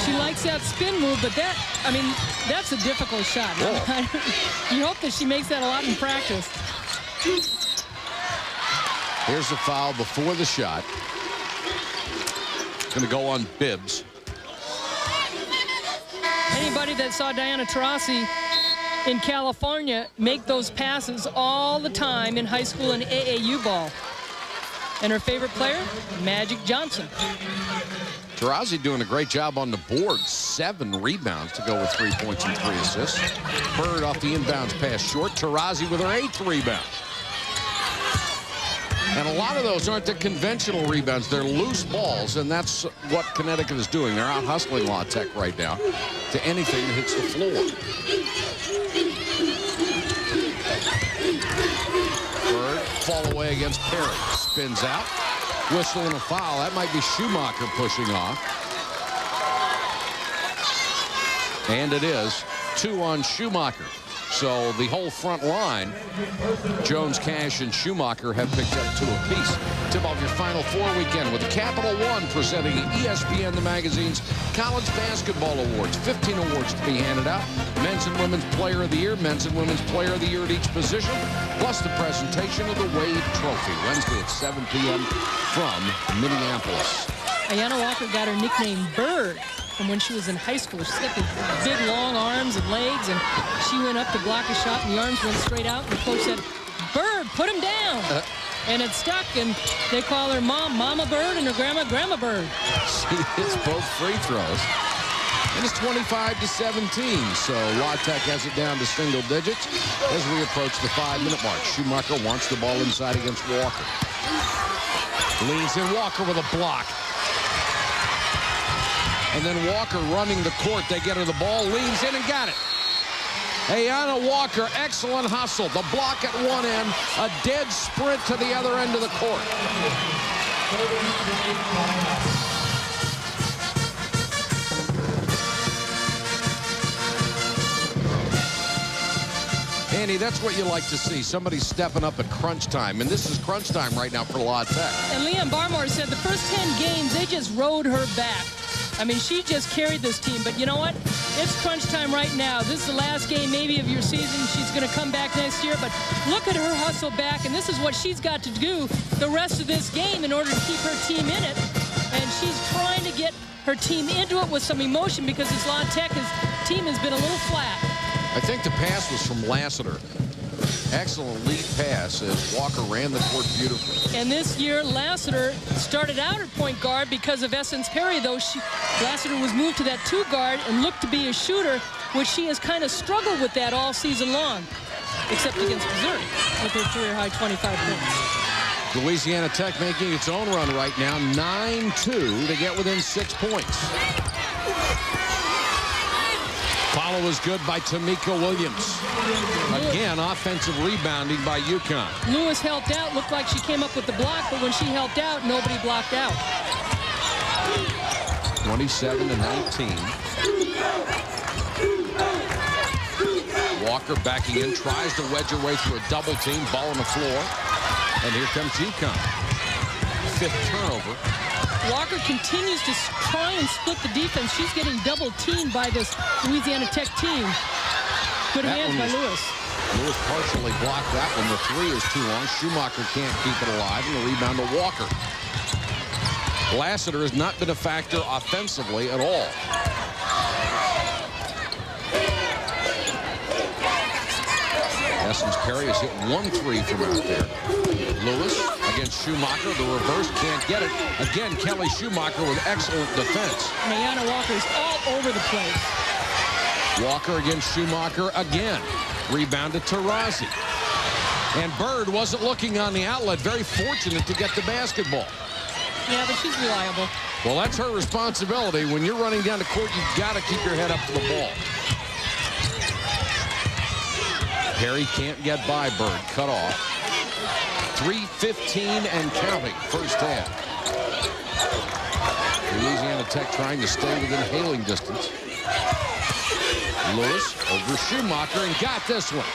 She likes that spin move, but that, I mean, that's a difficult shot. You hope that she makes that a lot in practice. Here's a foul before the shot. Going to go on Bibbs. Anybody that saw Diana Taurasi in California make those passes all the time in high school and AAU ball. And her favorite player, Magic Johnson. Taurasi doing a great job on the board. 7 rebounds to go with 3 points and 3 assists. Bird off the inbounds pass short. Taurasi with her 8th rebound. And a lot of those aren't the conventional rebounds. They're loose balls, and that's what Connecticut is doing. They're out hustling La Tech right now to anything that hits the floor. Bird, fall away against Perry. Spins out. Whistle and a foul. That might be Schumacher pushing off. And it is 2 on Schumacher. So the whole front line, Jones, Cash, and Schumacher have picked up 2 apiece. Tip off your Final Four weekend with Capital One presenting ESPN the Magazine's College Basketball Awards. 15 awards to be handed out. Men's and Women's Player of the Year, Men's and Women's Player of the Year at each position, plus the presentation of the Wade Trophy, Wednesday at 7 p.m. from Minneapolis. Ayanna Walker got her nickname Bird from when she was in high school. She's got the big, long arms and legs, and she went up to block a shot, and the arms went straight out, and the coach said, Bird, put him down. And it stuck, and they call her Mom, Mama Bird, and her Grandma, Grandma Bird. She hits both free throws. And it's 25-17, so La Tech has it down to single digits as we approach the 5-minute mark. Schumacher wants the ball inside against Walker. Leans in, Walker with a block. And then Walker running the court. They get her the ball, leans in and got it. Ayanna Walker, excellent hustle. The block at one end, a dead sprint to the other end of the court. Andy, that's what you like to see. Somebody stepping up at crunch time. And this is crunch time right now for La Tech. And Leon Barmore said the first 10 games, they just rode her back. I mean, she just carried this team. But you know what? It's crunch time right now. This is the last game maybe of your season. She's going to come back next year. But look at her hustle back. And this is what she's got to do the rest of this game in order to keep her team in it. And she's trying to get her team into it with some emotion because this La Tech team has been a little flat. I think the pass was from Lassiter. Excellent lead pass as Walker ran the court beautifully. And this year, Lassiter started out at point guard because of Essence Perry, though Lassiter was moved to that 2 guard and looked to be a shooter, which she has kind of struggled with that all season long, except against Missouri with her career-high 25 points. Louisiana Tech making its own run right now, 9-2 to get within 6 points. Follow is good by Tamika Williams. Again, offensive rebounding by UConn. Lewis helped out. Looked like she came up with the block, but when she helped out, nobody blocked out. 27-19. Walker backing in, tries to wedge her way through a double team, ball on the floor. And here comes UConn. 5th turnover. Walker continues to try and split the defense. She's getting double teamed by this Louisiana Tech team. Good hands by Lewis. Lewis partially blocked that one. The 3 is too long. Schumacher can't keep it alive, and the rebound to Walker. Lassiter has not been a factor offensively at all. Essence Perry has hit 1 3 from out there. Lewis against Schumacher. The reverse can't get it. Again, Kelly Schumacher with excellent defense. Ayanna Walker's all over the place. Walker against Schumacher again. Rebound to Taurasi. And Bird wasn't looking on the outlet. Very fortunate to get the basketball. Yeah, but she's reliable. Well, that's her responsibility. When you're running down the court, you've got to keep your head up to the ball. Perry can't get by Bird. Cut off. 3:15 and counting. First half. Louisiana Tech trying to stay within hailing distance. Lewis over Schumacher and got this one.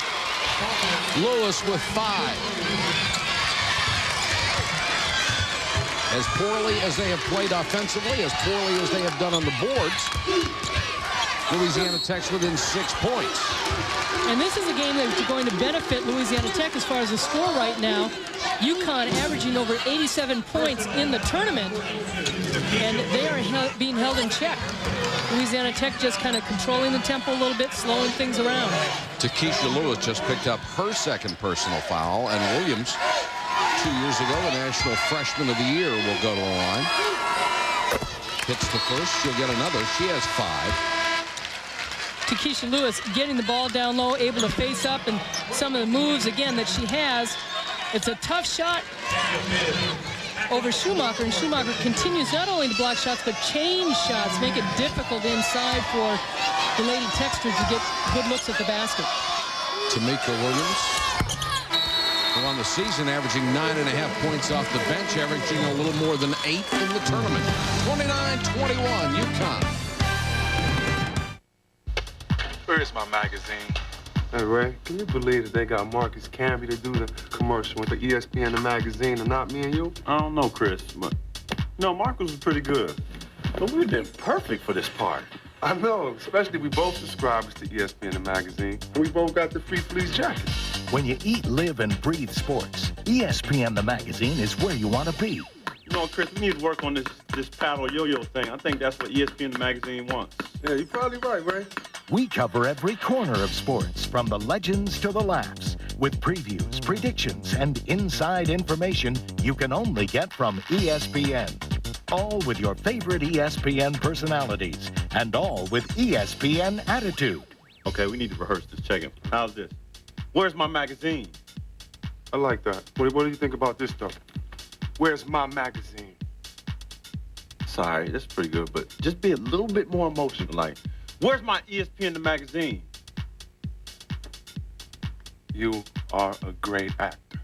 Lewis with 5. As poorly as they have played offensively, as poorly as they have done on the boards, Louisiana Tech's within 6 points. And this is a game that's going to benefit Louisiana Tech as far as the score right now. UConn averaging over 87 points in the tournament, and they are being held in check. Louisiana Tech just kind of controlling the tempo a little bit, slowing things around. Takesha Lewis just picked up her second personal foul, and Williams, 2 years ago, the National Freshman of the Year, will go to the line. Hits the first, she'll get another. She has 5. Takesha Lewis getting the ball down low, able to face up, and some of the moves, again, that she has. It's a tough shot over Schumacher, and Schumacher continues not only to block shots, but change shots, make it difficult inside for the Lady Techsters to get good looks at the basket. Tamika Williams, who on the season averaging 9.5 points off the bench, averaging a little more than 8 in the tournament. 29-21, UConn. Where's my magazine? Hey, Ray, can you believe that they got Marcus Camby to do the commercial with the ESPN the magazine and not me and you? I don't know, Chris, but no, Marcus was pretty good. But we've been perfect for this part. I know, especially we both subscribers to ESPN the magazine, and we both got the free fleece jackets. When you eat, live, and breathe sports, ESPN the magazine is where you want to be. You know, Chris, we need to work on this paddle yo-yo thing. I think that's what ESPN the magazine wants. Yeah, you're probably right, Ray. We cover every corner of sports, from the legends to the laughs, with previews, predictions, and inside information you can only get from ESPN. All with your favorite ESPN personalities, and all with ESPN attitude. Okay, we need to rehearse this. Check it. How's this? Where's my magazine? I like that. What do you think about this, though? Where's my magazine? Sorry, that's pretty good, but just be a little bit more emotional, like, where's my ESPN the magazine? You are a great actor.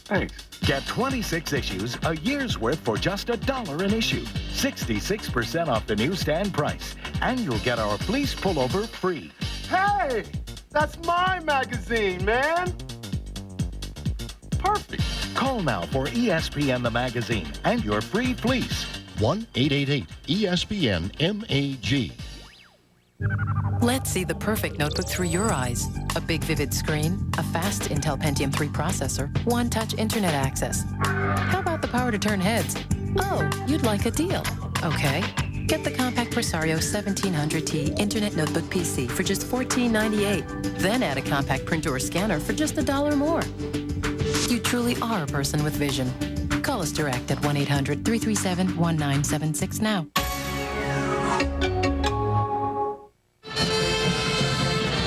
Thanks. Get 26 issues, a year's worth for just $1 an issue. 66% off the newsstand price. And you'll get our fleece pullover free. Hey! That's my magazine, man! Perfect. Call now for ESPN the magazine and your free fleece. 1-888-ESPN-MAG. Let's see the perfect notebook through your eyes. A big vivid screen, a fast Intel Pentium 3 processor, one-touch internet access. How about the power to turn heads? Oh, you'd like a deal. Okay. Get the compact Presario 1700T Internet Notebook PC for just $14.98. Then add a compact printer or scanner for just $1 more. You truly are a person with vision. Call us direct at 1-800-337-1976 now.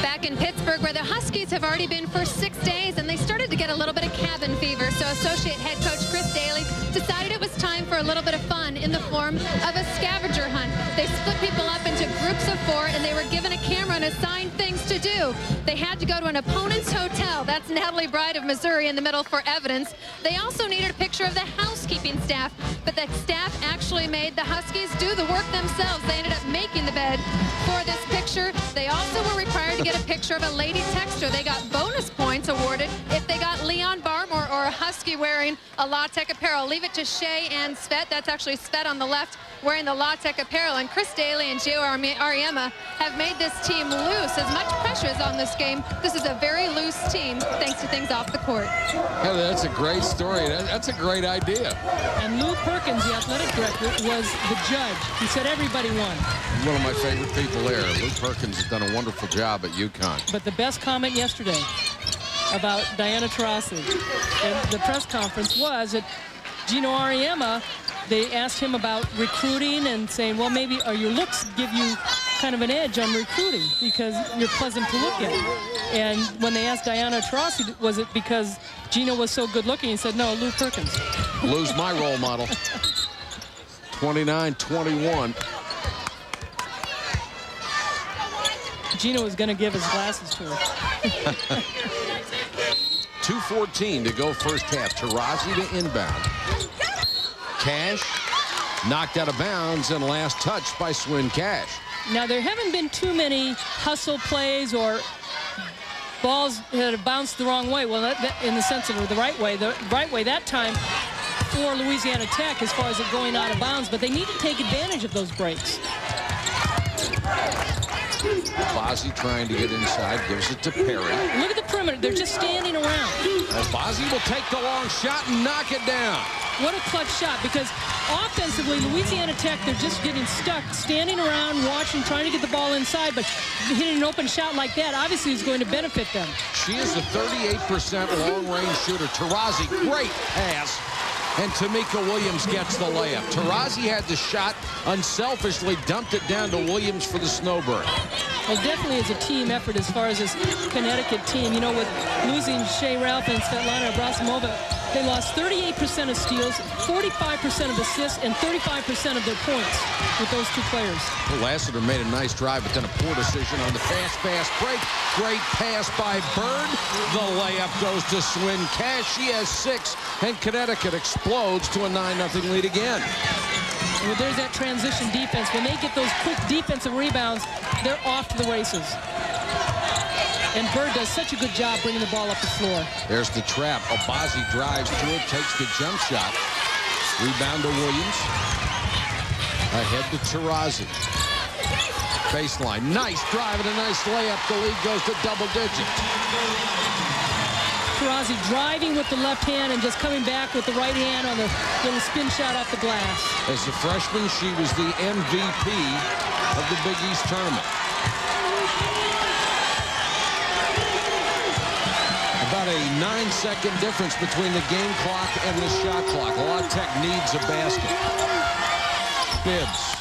Back in Pittsburgh, where the Huskies have already been for 6 days, and they started to get a little bit of cabin fever, so associate head coach Chris Daly decided it was time for a little bit of fun in the form of a scavenger hunt. They split people up into groups of 4, and they were given a camera and assigned things to do. They had to go to an opponent's hotel. That's Natalie Bride of Missouri in the middle for evidence. They also needed a picture of the housekeeping staff, but the staff actually made the Huskies do the work themselves. They ended up making the bed for this picture. They also were required to get a picture of a Lady Techster. They got bonus points awarded if they got Leon Barmore or a Husky wearing a La Tech apparel. Leave it to Shea and Svet. That's actually Svet on the left wearing the La Tech apparel. And Chris Daly and Gio Ariema have made this team loose. As much pressure is on this game, this is a very loose team thanks to things off the court. Yeah, that's a great story. That's a great idea. And Lou Perkins, the athletic director, was the judge. He said everybody won. One of my favorite people there. Lou Perkins has done a wonderful job at UConn. But the best comment yesterday about Diana Taurasi in the press conference was that Gino Ariema, they asked him about recruiting and saying, well, maybe your looks give you kind of an edge on recruiting because you're pleasant to look at. And when they asked Diana Taurasi, was it because Gina was so good looking, he said, no, Lou Perkins. Lou's my role model. 29-21. Gina was going to give his glasses to her. 2:14 to go first half. Taurasi to inbound. Cash knocked out of bounds and last touched by Swin Cash. Now, there haven't been too many hustle plays or balls that have bounced the wrong way. Well, in the sense of the right way that time for Louisiana Tech as far as it going out of bounds, but they need to take advantage of those breaks. Bozzi trying to get inside, gives it to Perry. Look at the perimeter. They're just standing around. Bozzi will take the long shot and knock it down. What a clutch shot, because offensively, Louisiana Tech, they're just getting stuck, standing around, watching, trying to get the ball inside, but hitting an open shot like that obviously is going to benefit them. She is a 38% long-range shooter. Taurasi, great pass. And Tamika Williams gets the layup. Taurasi had the shot, unselfishly dumped it down to Williams for the Snowbird. Well, definitely is a team effort as far as this Connecticut team. You know, with losing Shea Ralph and Svetlana Abrasimova, they lost 38% of steals, 45% of assists, and 35% of their points with those two players. Well, Lassiter made a nice drive, but then a poor decision on the fast break. Great pass by Bird. The layup goes to Swin Cash. She has 6, and Connecticut explodes to a 9-0 lead again. Well, there's that transition defense. When they get those quick defensive rebounds, they're off to the races. And Bird does such a good job bringing the ball up the floor. There's the trap. Bozzi drives to it, takes the jump shot. Rebound to Williams. Ahead to Taurasi. Baseline. Nice drive and a nice layup. The lead goes to double digits. Taurasi driving with the left hand and just coming back with the right hand on the little spin shot off the glass. As a freshman, she was the MVP of the Big East tournament. About a 9-second difference between the game clock and the shot clock. La Tech needs a basket. Bibbs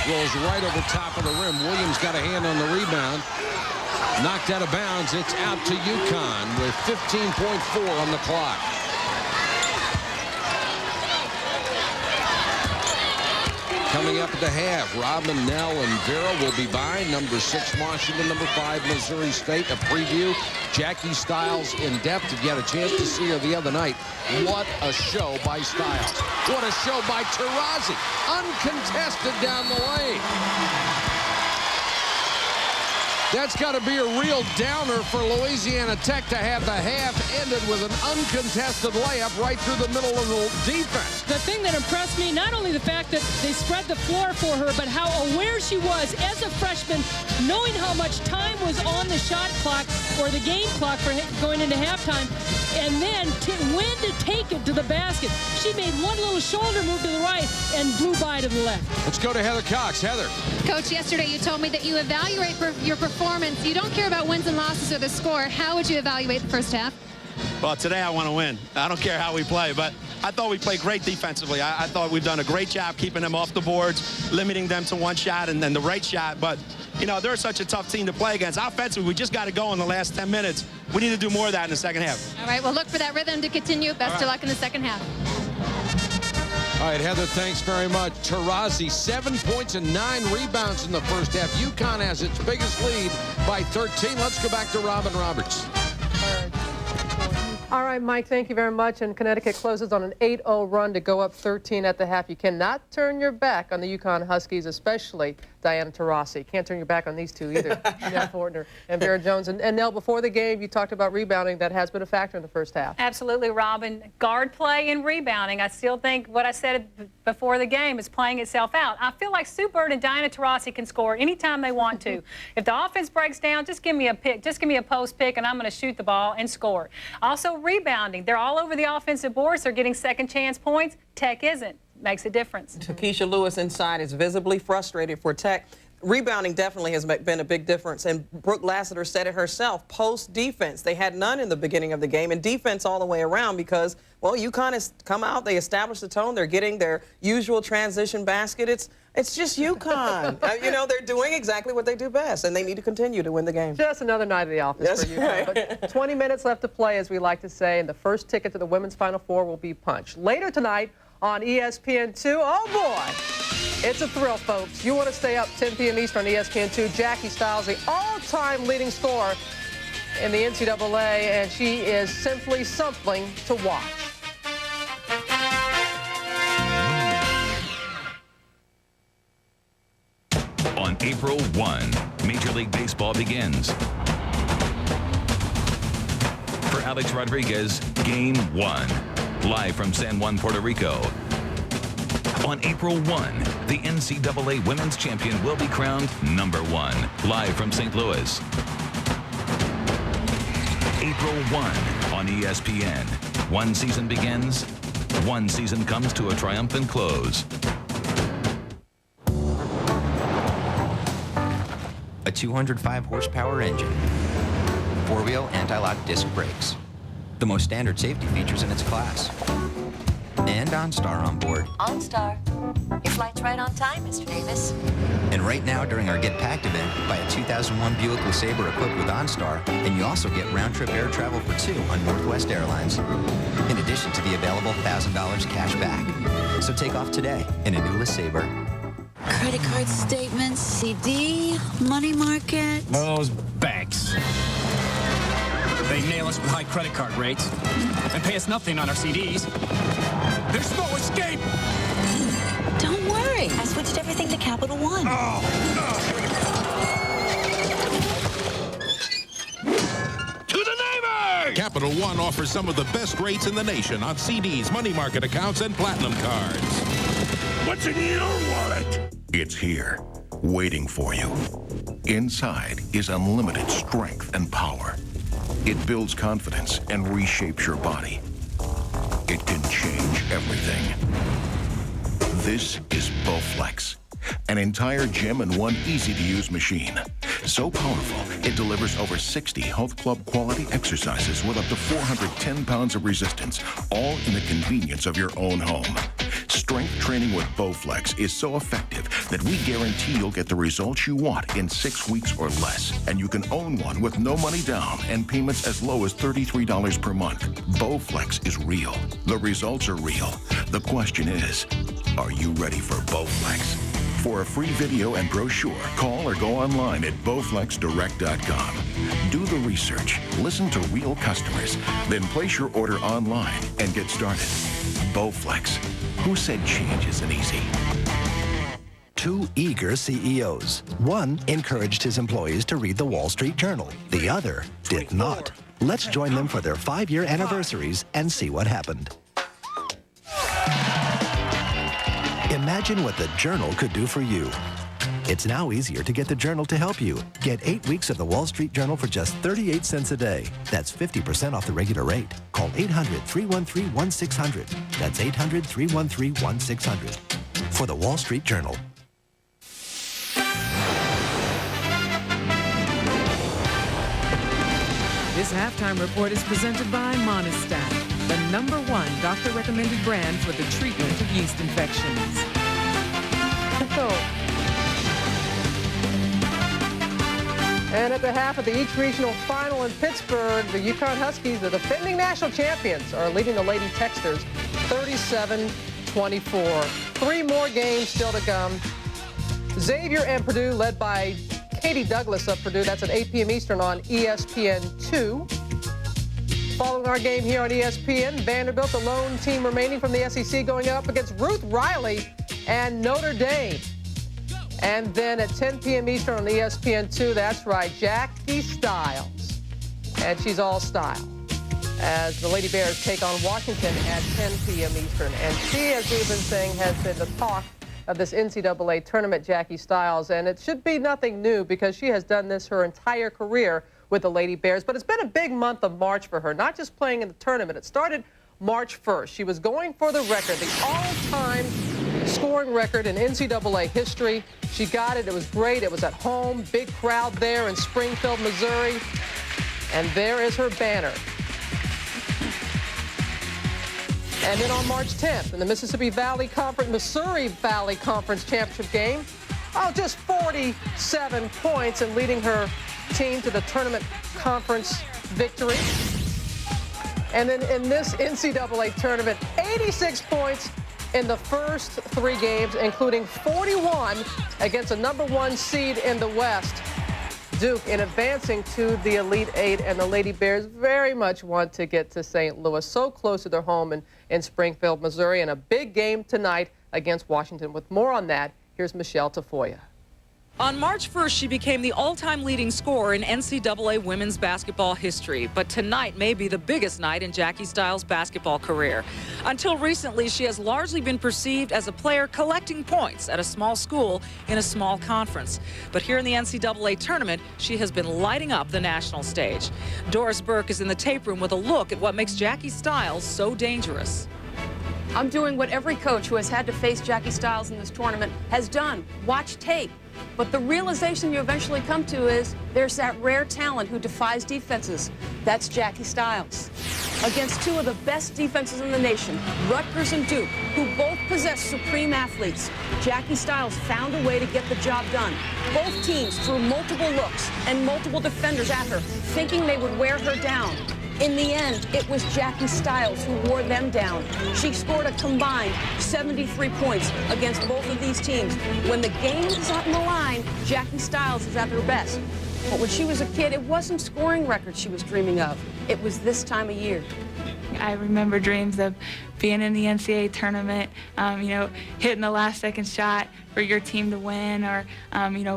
rolls right over top of the rim. Williams got a hand on the rebound. Knocked out of bounds. It's out to UConn with 15.4 on the clock. Coming up at the half, Robin, Nell, and Vera will be by. Number 6, Washington. Number 5, Missouri State. A preview. Jackie Stiles in depth. If you had a chance to see her the other night, what a show by Stiles. What a show by Taurasi. Uncontested down the lane. That's got to be a real downer for Louisiana Tech to have the half ended with an uncontested layup right through the middle of the defense. The thing that impressed me, not only the fact that they spread the floor for her, but how aware she was as a freshman, knowing how much time was on the shot clock or the game clock for going into halftime, and then when to take it to the basket. She made one little shoulder move to the right and blew by to the left. Let's go to Heather Cox. Heather. Coach, yesterday you told me that you evaluate your performance. You don't care about wins and losses or the score. How would you evaluate the first half? Well, today I want to win. I don't care how we play, but I thought we played great defensively. I thought we've done a great job keeping them off the boards, limiting them to one shot and then the right shot. But, you know, they're such a tough team to play against. Offensively, we just got to go in the last 10 minutes. We need to do more of that in the second half. All right, well, look for that rhythm to continue. Best of luck in the second half. All right, Heather, thanks very much. Taurasi, 7 points and 9 rebounds in the first half. UConn has its biggest lead by 13. Let's go back to Robin Roberts. All right, Mike, thank you very much. And Connecticut closes on an 8-0 run to go up 13 at the half. You cannot turn your back on the UConn Huskies, especially Diana Taurasi. Can't turn your back on these two either, Nell Fortner and Vera Jones. And Nell, before the game, you talked about rebounding. That has been a factor in the first half. Absolutely, Robin. Guard play and rebounding. I still think what I said before the game is playing itself out. I feel like Sue Bird and Diana Taurasi can score anytime they want to. If the offense breaks down, just give me a pick. Just give me a post pick, and I'm going to shoot the ball and score. Also, rebounding. They're all over the offensive boards. They're getting second chance points. Tech isn't. Makes a difference. Takesha Lewis inside is visibly frustrated for Tech. Rebounding definitely has been a big difference, and Brooke Lassiter said it herself. Post defense, they had none in the beginning of the game, and defense all the way around because, well, UConn has come out, they established the tone, they're getting their usual transition basket. It's It's just UConn. You know, they're doing exactly what they do best, and they need to continue to win the game. Just another night at the office for UConn. Right. But 20 minutes left to play, as we like to say, and the first ticket to the women's Final Four will be punched. Later tonight on ESPN2, oh boy, it's a thrill, folks. You want to stay up 10 p.m. Eastern on ESPN2. Jackie Stiles, the all-time leading scorer in the NCAA, and she is simply something to watch. On April 1, Major League Baseball begins. For Alex Rodriguez, Game 1, live from San Juan, Puerto Rico. On April 1, the NCAA Women's Champion will be crowned #1, live from St. Louis. April 1 on ESPN. One season begins, one season comes to a triumphant close. A 205 horsepower engine, four-wheel anti-lock disc brakes, the most standard safety features in its class, and OnStar on board. OnStar. Your flight's right on time, Mr. Davis. And right now, during our Get Packed event, buy a 2001 Buick LeSabre equipped with OnStar, and you also get round-trip air travel for 2 on Northwest Airlines, in addition to the available $1,000 cash back. So take off today in a new LeSabre. Credit card statements, CD, money market. Those banks. They nail us with high credit card rates and pay us nothing on our CDs. There's no escape! Don't worry. I switched everything to Capital One. To the neighbor! Capital One offers some of the best rates in the nation on CDs, money market accounts, and platinum cards. What's in your wallet? It's here, waiting for you. Inside is unlimited strength and power. It builds confidence and reshapes your body. It can change everything. This is Bowflex, an entire gym in one easy-to-use machine. So powerful, it delivers over 60 health club quality exercises with up to 410 pounds of resistance, all in the convenience of your own home. Strength training with Bowflex is so effective that we guarantee you'll get the results you want in 6 weeks or less. And you can own one with no money down and payments as low as $33 per month. Bowflex is real. The results are real. The question is, are you ready for Bowflex? For a free video and brochure, call or go online at bowflexdirect.com. Do the research, listen to real customers, then place your order online and get started. Bowflex. Who said change isn't easy? Two eager CEOs. One encouraged his employees to read the Wall Street Journal. The other did not. Let's join them for their 5-year anniversaries and see what happened. Imagine what the Journal could do for you. It's now easier to get the Journal to help you. Get 8 weeks of the Wall Street Journal for just 38 cents a day. That's 50% off the regular rate. Call 800-313-1600. That's 800-313-1600. For the Wall Street Journal. This halftime report is presented by Monistat, the #1 doctor-recommended brand for the treatment of yeast infections. And at the half of the East Regional Final in Pittsburgh, the UConn Huskies, the defending national champions, are leading the Lady Texters 37-24. 3 more games still to come. Xavier and Purdue, led by Katie Douglas of Purdue. That's at 8 p.m. Eastern on ESPN2. Following our game here on ESPN, Vanderbilt, the lone team remaining from the SEC, going up against Ruth Riley and Notre Dame. And then at 10 p.m. Eastern on ESPN2, that's right, Jackie Stiles. And she's all style, as the Lady Bears take on Washington at 10 p.m. Eastern. And she, as we've been saying, has been the talk of this NCAA tournament, Jackie Stiles. And it should be nothing new because she has done this her entire career with the Lady Bears. But it's been a big month of March for her, not just playing in the tournament. It started March 1st. She was going for the record, the all-time scoring record in NCAA history. She got it. It was great. It was at home. Big crowd there in Springfield, Missouri. And there is her banner. And then on March 10th, in the Missouri Valley Conference Championship game, just 47 points and leading her team to the tournament conference victory. And then in this NCAA tournament, 86 points in the first 3 games, including 41 against the #1 seed in the West, Duke, in advancing to the Elite Eight. And the Lady Bears very much want to get to St. Louis, so close to their home in Springfield, Missouri, and a big game tonight against Washington. With more on that, here's Michelle Tafoya. On March 1st, she became the all-time leading scorer in NCAA women's basketball history. But tonight may be the biggest night in Jackie Stiles' basketball career. Until recently, she has largely been perceived as a player collecting points at a small school in a small conference. But here in the NCAA tournament, she has been lighting up the national stage. Doris Burke is in the tape room with a look at what makes Jackie Stiles so dangerous. I'm doing what every coach who has had to face Jackie Stiles in this tournament has done. Watch tape. But the realization you eventually come to is there's that rare talent who defies defenses. That's Jackie Stiles. Against 2 of the best defenses in the nation, Rutgers and Duke, who both possess supreme athletes, Jackie Stiles found a way to get the job done. Both teams threw multiple looks and multiple defenders at her, thinking they would wear her down. In the end, it was Jackie Stiles who wore them down. She scored a combined 73 points against both of these teams. When the game is on the line, Jackie Stiles is at her best. But when she was a kid, it wasn't scoring records she was dreaming of. It was this time of year. I remember dreams of being in the NCAA tournament, hitting the last-second shot for your team to win, or,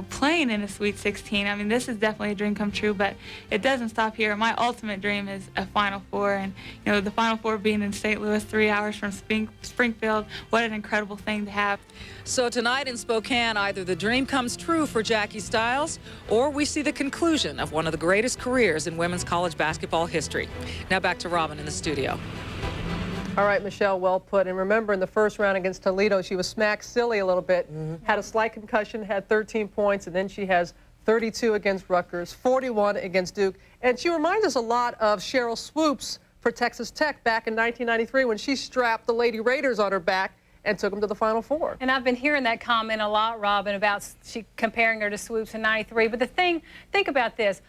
playing in a Sweet 16. I mean, this is definitely a dream come true, but it doesn't stop here. My ultimate dream is a Final Four, and, the Final Four being in St. Louis, 3 hours from Springfield, what an incredible thing to have. So tonight in Spokane, either the dream comes true for Jackie Stiles, or we see the conclusion of one of the greatest careers in women's college basketball history. Now back to Robin in the studio. All right, Michelle, well put. And remember, in the first round against Toledo, she was smacked silly a little bit, had a slight concussion, had 13 points, and then she has 32 against Rutgers, 41 against Duke. And she reminds us a lot of Cheryl Swoops for Texas Tech back in 1993 when she strapped the Lady Raiders on her back and took them to the Final Four. And I've been hearing that comment a lot, Robin, about she comparing her to Swoops in '93. But the thing, think about this.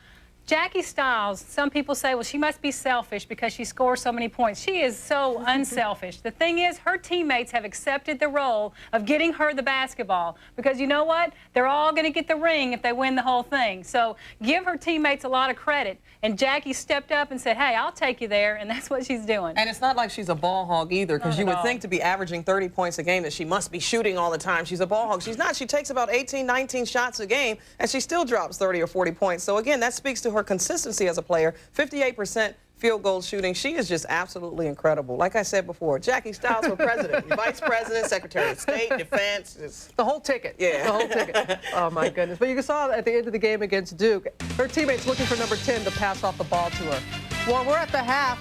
Jackie Stiles, some people say, well, she must be selfish because she scores so many points. She is so unselfish. The thing is, her teammates have accepted the role of getting her the basketball because you know what? They're all going to get the ring if they win the whole thing. So give her teammates a lot of credit. And Jackie stepped up and said, hey, I'll take you there, and that's what she's doing. And it's not like she's a ball hog either, because you would think to be averaging 30 points a game that she must be shooting all the time. She's a ball hog. She's not. She takes about 18, 19 shots a game, and she still drops 30 or 40 points. So, again, that speaks to her consistency as a player. 58% field goal shooting. She is just absolutely incredible. Like I said before, Jackie Stiles for president, vice president, secretary of state, defense. The whole ticket. Yeah. The whole ticket. Oh, my goodness. But you saw at the end of the game against Duke, her teammates looking for number 10 to pass off the ball to her. Well, we're at the half.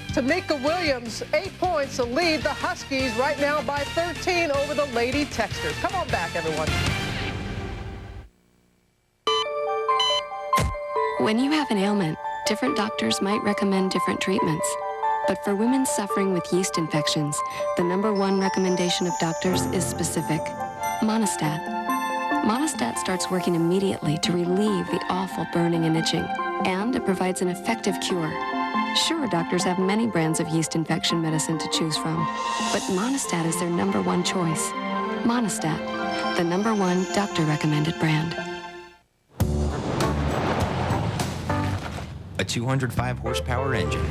Tamika Williams, 8 points to lead the Huskies right now by 13 over the Lady Texters. Come on back, everyone. When you have an ailment, different doctors might recommend different treatments. But for women suffering with yeast infections, the #1 recommendation of doctors is specific: Monistat. Monistat starts working immediately to relieve the awful burning and itching, and it provides an effective cure. Sure, doctors have many brands of yeast infection medicine to choose from, but Monistat is their #1 choice. Monistat, the #1 doctor-recommended brand. A 205 horsepower engine,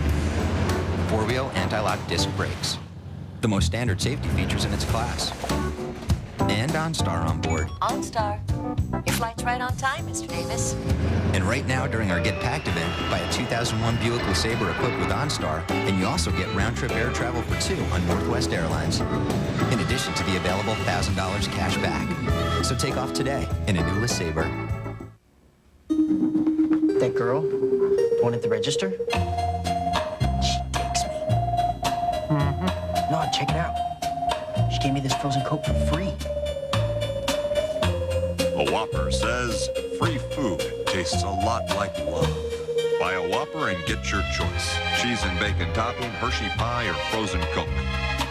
4-wheel anti-lock disc brakes, the most standard safety features in its class, and OnStar on board. OnStar. Your flight's right on time, Mr. Davis. And right now, during our Get Packed event, buy a 2001 Buick LeSabre equipped with OnStar, and you also get round-trip air travel for 2 on Northwest Airlines, in addition to the available $1,000 cash back. So take off today in a new LeSabre. That girl, the one at the register, she takes me. No, check it out. She gave me this frozen Coke for free. A Whopper says free food tastes a lot like love. Buy a Whopper and get your choice. Cheese and bacon topping, Hershey pie, or frozen Coke.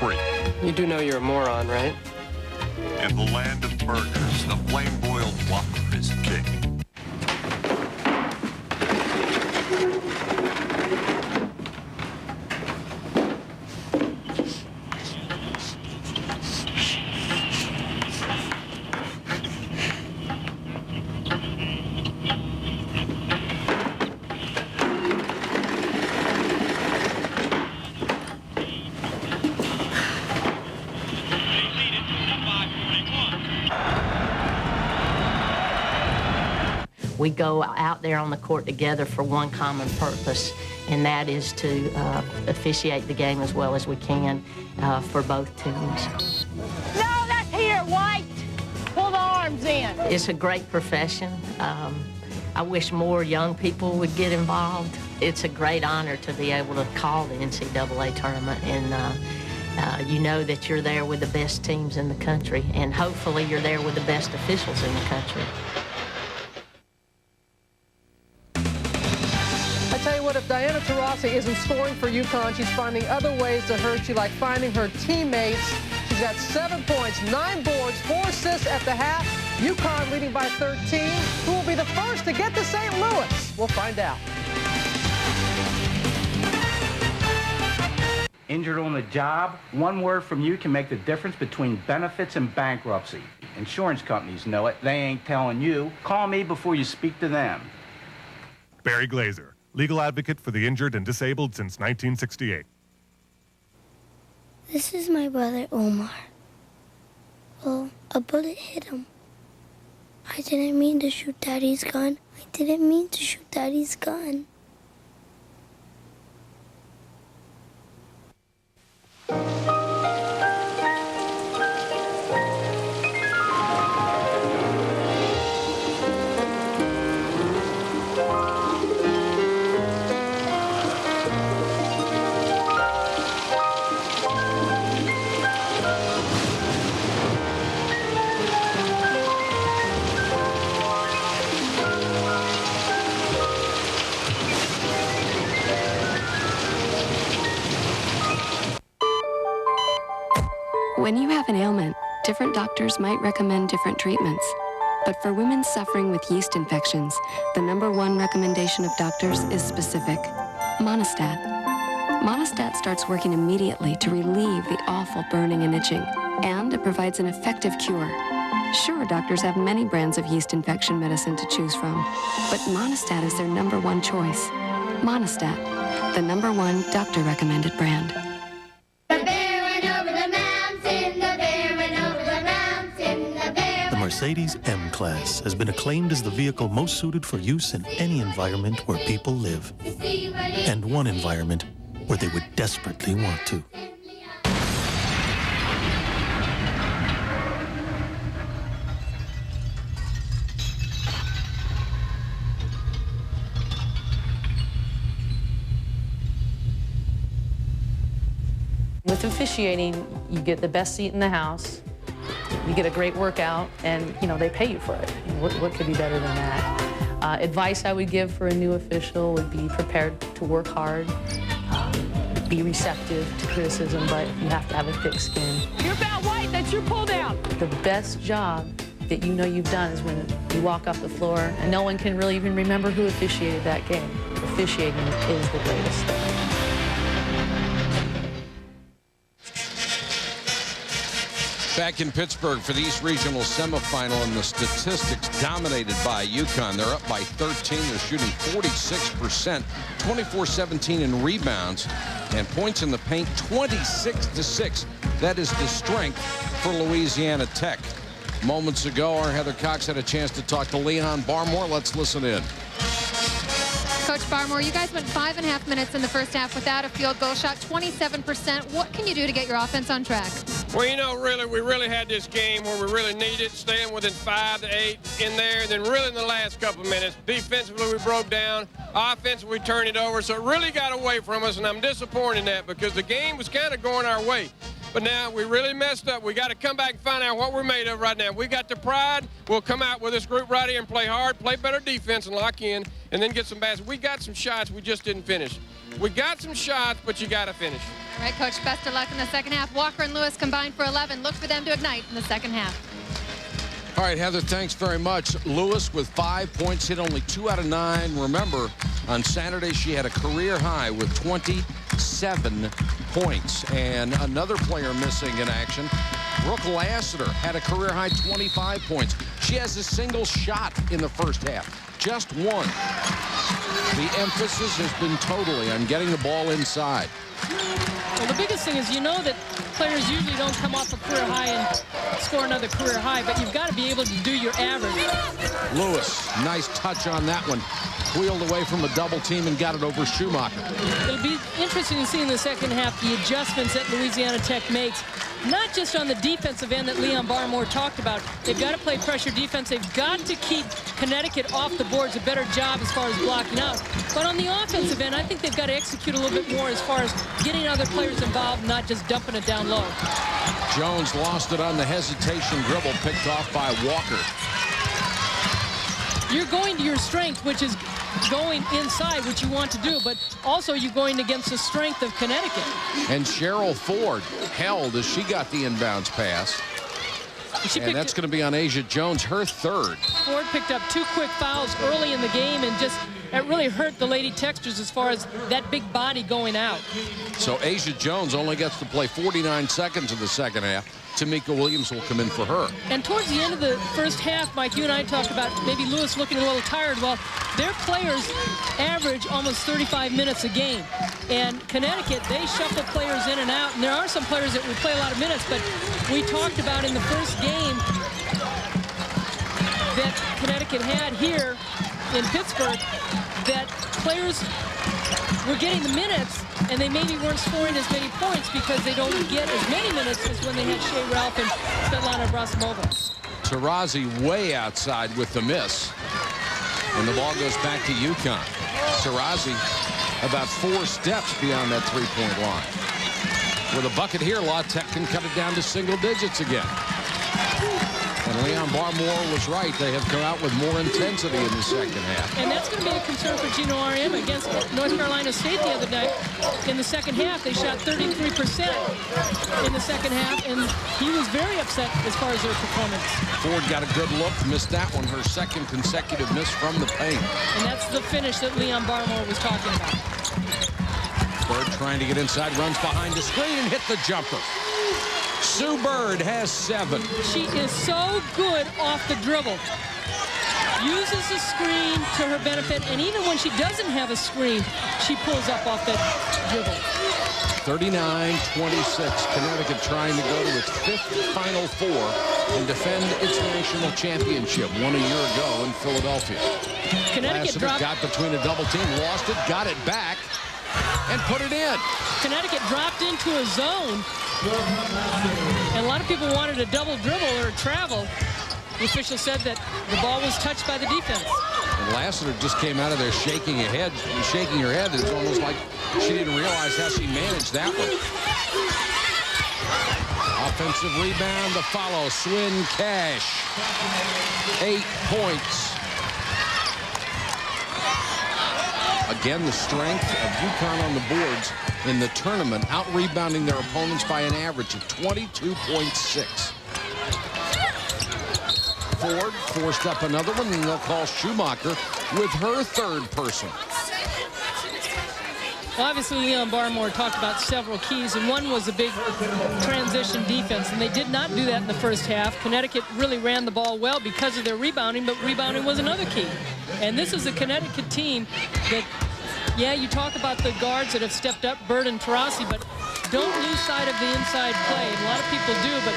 Free. You do know you're a moron, right? In the land of burgers, the flame-boiled Whopper is king. We go out there on the court together for one common purpose, and that is to officiate the game as well as we can for both teams. No, that's here, White. Pull the arms in. It's a great profession. I wish more young people would get involved. It's a great honor to be able to call the NCAA tournament, and you know that you're there with the best teams in the country, and hopefully you're there with the best officials in the country. I tell you what, if Diana Taurasi isn't scoring for UConn, she's finding other ways to hurt you, like finding her teammates. She's got 7 points, 9 boards, 4 assists at the half. UConn leading by 13. Who will be the first to get to St. Louis? We'll find out. Injured on the job, one word from you can make the difference between benefits and bankruptcy. Insurance companies know it. They ain't telling you. Call me before you speak to them. Barry Glazer, legal advocate for the injured and disabled since 1968. This is my brother Omar. Well, a bullet hit him. I didn't mean to shoot Daddy's gun. I didn't mean to shoot Daddy's gun. When you have an ailment, different doctors might recommend different treatments. But for women suffering with yeast infections, the #1 recommendation of doctors is specific: Monistat. Monistat starts working immediately to relieve the awful burning and itching, and it provides an effective cure. Sure, doctors have many brands of yeast infection medicine to choose from, but Monistat is their #1 choice. Monistat, the #1 doctor-recommended brand. The Mercedes M-Class has been acclaimed as the vehicle most suited for use in any environment where people live, and one environment where they would desperately want to. With officiating, you get the best seat in the house, you get a great workout, and they pay you for it. What could be better than that? Advice I would give for a new official would be prepared to work hard, be receptive to criticism, but you have to have a thick skin. You're about White, that's your pull down. The best job that you know you've done is when you walk off the floor and no one can really even remember who officiated that game. Officiating is the greatest thing. Back in Pittsburgh for the East Regional semifinal, and the statistics dominated by UConn. They're up by 13. They're shooting 46%, 24-17 in rebounds, and points in the paint 26-6. That is the strength for Louisiana Tech. Moments ago, our Heather Cox had a chance to talk to Leon Barmore. Let's listen in. Coach Barmore, you guys went 5.5 minutes in the first half without a field goal shot, 27%. What can you do to get your offense on track? Well, we really had this game where we really needed staying within 5 to 8 in there. And then really in the last couple of minutes, defensively we broke down. Offensively we turned it over. So it really got away from us, and I'm disappointed in that because the game was kind of going our way. but now we really messed up. We got to come back and find out what we're made of right now. We got the pride. We'll come out with this group right here and play hard, play better defense, and lock in, and then get some baskets. We got some shots. We just didn't finish. We got some shots, but you got to finish. All right, Coach, best of luck in the second half. Walker and Lewis combined for 11. Look for them to ignite in the second half. All right, Heather, thanks very much. Lewis with 5 points, hit only 2 out of 9. Remember, on Saturday, she had a career high with 27 points. And another player missing in action, Brooke Lassiter, had a career high 25 points. She has a single shot in the first half, just one. The emphasis has been totally on getting the ball inside. Well, the biggest thing is, you know that players usually don't come off a career high and score another career high, but you've got to be able to do your average. Lewis, nice touch on that one. Wheeled away from a double team and got it over Schumacher. It'll be interesting to see in the second half the adjustments that Louisiana Tech makes, not just on the defensive end that Leon Barmore talked about. They've got to play pressure defense. They've got to keep Connecticut off the boards, a better job as far as blocking out. But on the offensive end, I think they've got to execute a little bit more as far as getting other players involved, not just dumping it down low. Jones lost it on the hesitation dribble, picked off by Walker. You're going to your strength, which is going inside, which you want to do, but also you're going against the strength of Connecticut. And Cheryl Ford held as she got the inbounds pass. And that's going to be on Asia Jones, her third. Ford picked up 2 quick fouls early in the game, and just it really hurt the Lady Texters as far as that big body going out. So Asia Jones only gets to play 49 seconds in the second half. Tamika Williams will come in for her. And towards the end of the first half, Mike, you and I talked about maybe Lewis looking a little tired. Well, their players average almost 35 minutes a game. And Connecticut, they shuffle players in and out. And there are some players that will play a lot of minutes, but we talked about in the first game that Connecticut had here in Pittsburgh that players were getting the minutes, and they maybe weren't scoring as many points because they don't get as many minutes as when they had Shea Ralph and Svetlana Abrasimova. Tarazi way outside with the miss. And the ball goes back to UConn. Tarazi about 4 steps beyond that 3-point line. With a bucket here, La Tech can cut it down to single digits again. And Leon Barmore was right. They have come out with more intensity in the second half. And that's going to be a concern for Gino R.M. against North Carolina State the other night. In the second half, they shot 33% in the second half, and he was very upset as far as their performance. Ford got a good look, missed that one, her second consecutive miss from the paint. And that's the finish that Leon Barmore was talking about. Bird trying to get inside, runs behind the screen and hit the jumper. Sue Bird has 7. She is so good off the dribble. Uses the screen to her benefit, and even when she doesn't have a screen, she pulls up off that dribble. 39-26. Connecticut trying to go to its 5th Final Four and defend its national championship, won a year ago in Philadelphia. Connecticut got between a double team, lost it, got it back, and put it in. Connecticut dropped into a zone, and a lot of people wanted a double dribble or a travel. The official said that the ball was touched by the defense. And Lassiter just came out of there shaking her head. It's almost like she didn't realize how she managed that one. Offensive rebound, the follow, Swin Cash. 8 points. Again, the strength of UConn on the boards in the tournament, out-rebounding their opponents by an average of 22.6. Ford forced up another one, and they'll call Schumacher with her 3rd person. Well, obviously, Leon Barmore talked about several keys, and one was a big transition defense, and they did not do that in the first half. Connecticut really ran the ball well because of their rebounding, but rebounding was another key. And this is a Connecticut team that, yeah, you talk about the guards that have stepped up, Bird and Taurasi, but don't lose sight of the inside play. And a lot of people do, but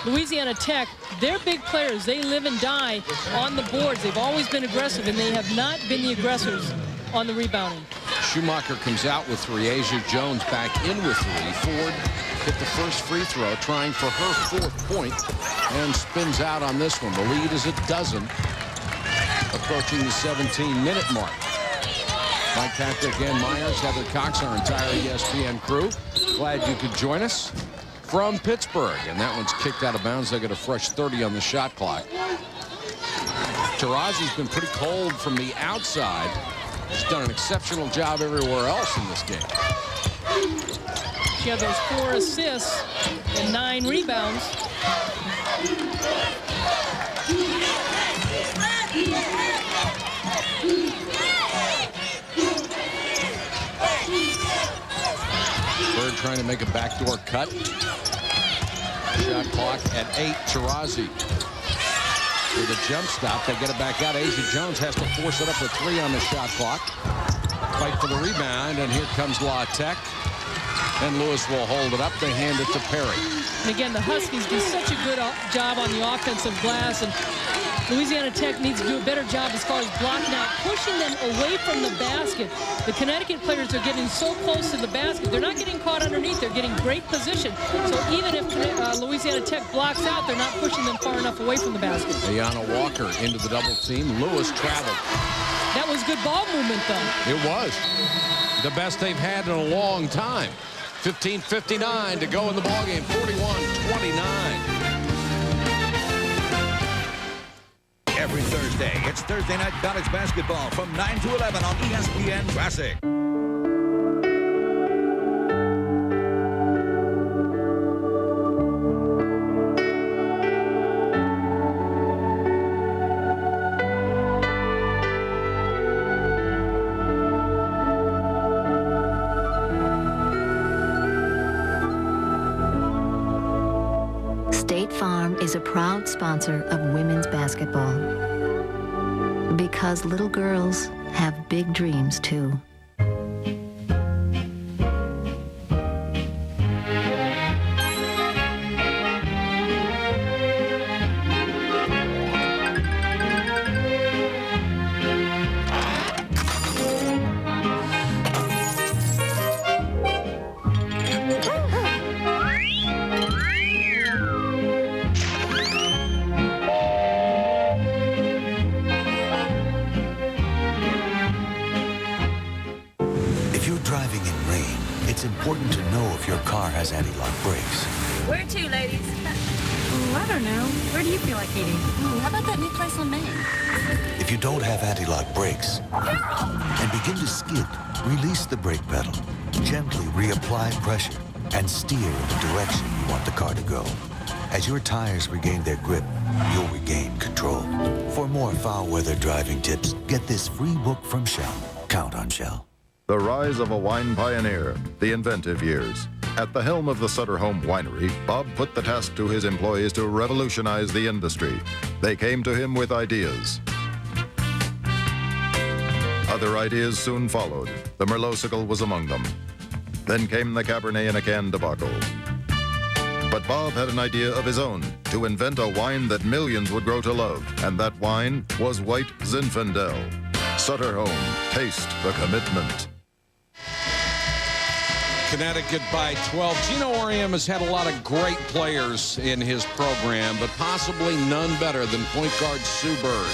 Louisiana Tech, they're big players. They live and die on the boards. They've always been aggressive, and they have not been the aggressors on the rebounding. Schumacher comes out with 3. Asia Jones back in with 3. Ford hit the first free throw, trying for her 4th point, and spins out on this one. The lead is a dozen, approaching the 17-minute mark. Mike Patrick, Ann Myers, Heather Cox, our entire ESPN crew. Glad you could join us. from Pittsburgh, and that one's kicked out of bounds. They get a fresh 30 on the shot clock. Taurazi's been pretty cold from the outside. She's done an exceptional job everywhere else in this game. She had those 4 assists and 9 rebounds. Bird trying to make a backdoor cut. Shot clock at 8. Taurazi with a jump stop. They get it back out. Asia Jones has to force it up with 3 on the shot clock. Fight for the rebound, and here comes La Tech. And Lewis will hold it up. They hand it to Perry. And again, the Huskies do such a good job on the offensive glass, and Louisiana Tech needs to do a better job as far as blocking out, pushing them away from the basket. The Connecticut players are getting so close to the basket. They're not getting caught underneath. They're getting great position. So even if Louisiana Tech blocks out, they're not pushing them far enough away from the basket. Ayanna Walker into the double team. Lewis traveled. That was good ball movement, though. It was. The best they've had in a long time. 15:59 to go in the ballgame. 41-29. Every Thursday, it's Thursday Night College Basketball from 9 to 11 on ESPN Classic. State Farm is a proud sponsor of women's basketball. Because little girls have big dreams, too. It's important to know if your car has anti-lock brakes. Where to, ladies? I don't know. Where do you feel like eating? How about that new place on Main? If you don't have anti-lock brakes and begin to skid, release the brake pedal. Gently reapply pressure and steer in the direction you want the car to go. As your tires regain their grip, you'll regain control. For more foul weather driving tips, get this free book from Shell. Count on Shell. The rise of a wine pioneer, the inventive years. At the helm of the Sutter Home Winery, Bob put the task to his employees to revolutionize the industry. They came to him with ideas. Other ideas soon followed. The Merlotsicle was among them. Then came the Cabernet in a can debacle. But Bob had an idea of his own, to invent a wine that millions would grow to love. And that wine was White Zinfandel. Sutter Home, taste the commitment. Connecticut by 12. Gino Auriemma has had a lot of great players in his program, but possibly none better than point guard Sue Bird.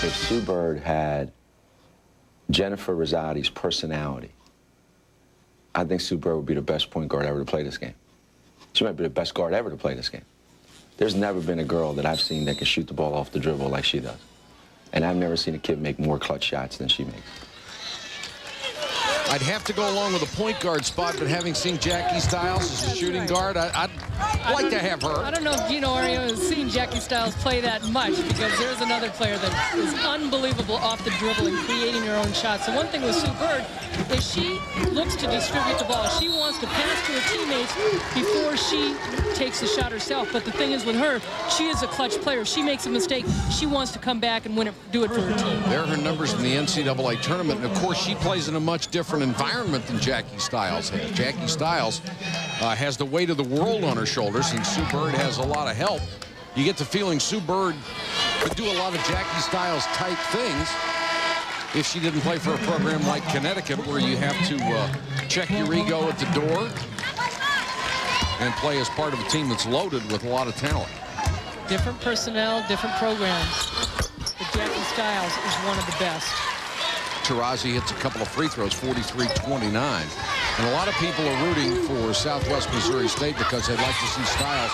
If Sue Bird had Jennifer Rosati's personality, I think Sue Bird would be the best point guard ever to play this game. She might be the best guard ever to play this game. There's never been a girl that I've seen that can shoot the ball off the dribble like she does. And I've never seen a kid make more clutch shots than she makes. I'd have to go along with a point guard spot, but having seen Jackie Stiles as a shooting guard, I'd like to have her. I don't know if Gino Auriemma has seen Jackie Stiles play that much, because there's another player that is unbelievable off the dribble and creating her own shots. The one thing with Sue Bird is she looks to distribute the ball. She wants to pass to her teammates before she takes the shot herself. But the thing is with her, she is a clutch player. She makes a mistake, she wants to come back and do it for her team. There are her numbers in the NCAA tournament. And of course, she plays in a much different environment than Jackie Stiles has. Jackie Stiles has the weight of the world on her shoulders, and Sue Bird has a lot of help. You get the feeling Sue Bird could do a lot of Jackie Stiles type things if she didn't play for a program like Connecticut, where you have to check your ego at the door and play as part of a team that's loaded with a lot of talent. Different personnel, different programs. But Jackie Stiles is one of the best. Taurazi hits a couple of free throws, 43-29. And a lot of people are rooting for Southwest Missouri State because they'd like to see Styles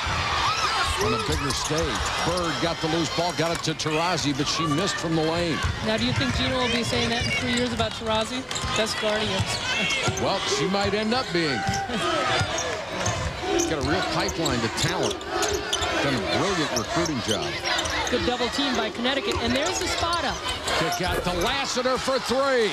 on a bigger stage. Bird got the loose ball, got it to Taurasi, but she missed from the lane. Now, do you think Gino will be saying that in 3 years about Taurasi? Best guardians. Well, she might end up being. Got a real pipeline to talent. Done a brilliant recruiting job. Good double team by Connecticut, and there's the spot up. Kick out to Lassiter for three.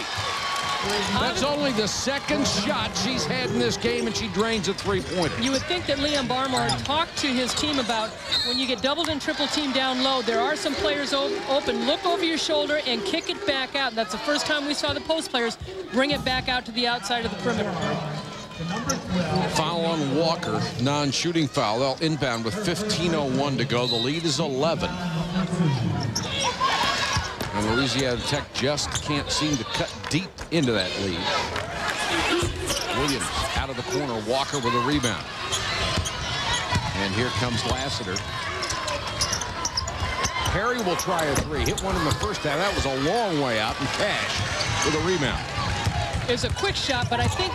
That's only the second shot she's had in this game, and she drains a three-pointer. You would think that Liam Barmore talked to his team about when you get doubled and triple team down low, there are some players open. Look over your shoulder and kick it back out. That's the first time we saw the post players bring it back out to the outside of the perimeter. Foul on Walker, non-shooting foul. They'll inbound with 15:01 to go. The lead is 11. And Louisiana Tech just can't seem to cut deep into that lead. Williams out of the corner. Walker with a rebound. And here comes Lassiter. Perry will try a three. Hit one in the first half. That was a long way out. And Cash with a rebound. It's a quick shot, but I think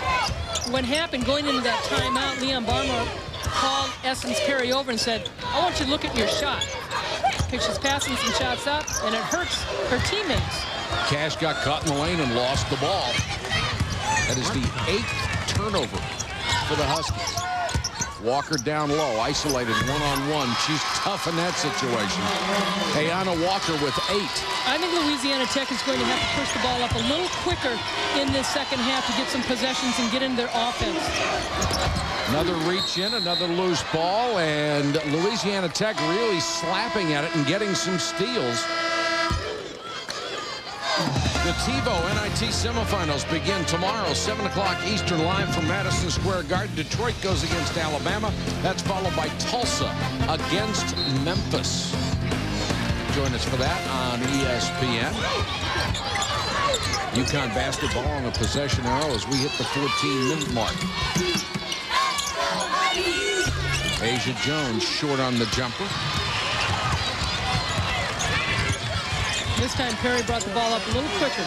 what happened going into that timeout, Liam Barmore called Essence Perry over and said, I want you to look at your shot. She's passing some shots up, and it hurts her teammates. Cash got caught in the lane and lost the ball. That is the 8th turnover for the Huskies. Walker down low, isolated one-on-one. She's tough in that situation. Ayana Walker with 8. I think Louisiana Tech is going to have to push the ball up a little quicker in this second half to get some possessions and get into their offense. Another reach in, another loose ball, and Louisiana Tech really slapping at it and getting some steals. The TiVo NIT semifinals begin tomorrow, 7 o'clock Eastern, live from Madison Square Garden. Detroit goes against Alabama. That's followed by Tulsa against Memphis. Join us for that on ESPN. UConn basketball on the possession arrow as we hit the 14-minute mark. Asia Jones short on the jumper. This time Perry brought the ball up a little quicker.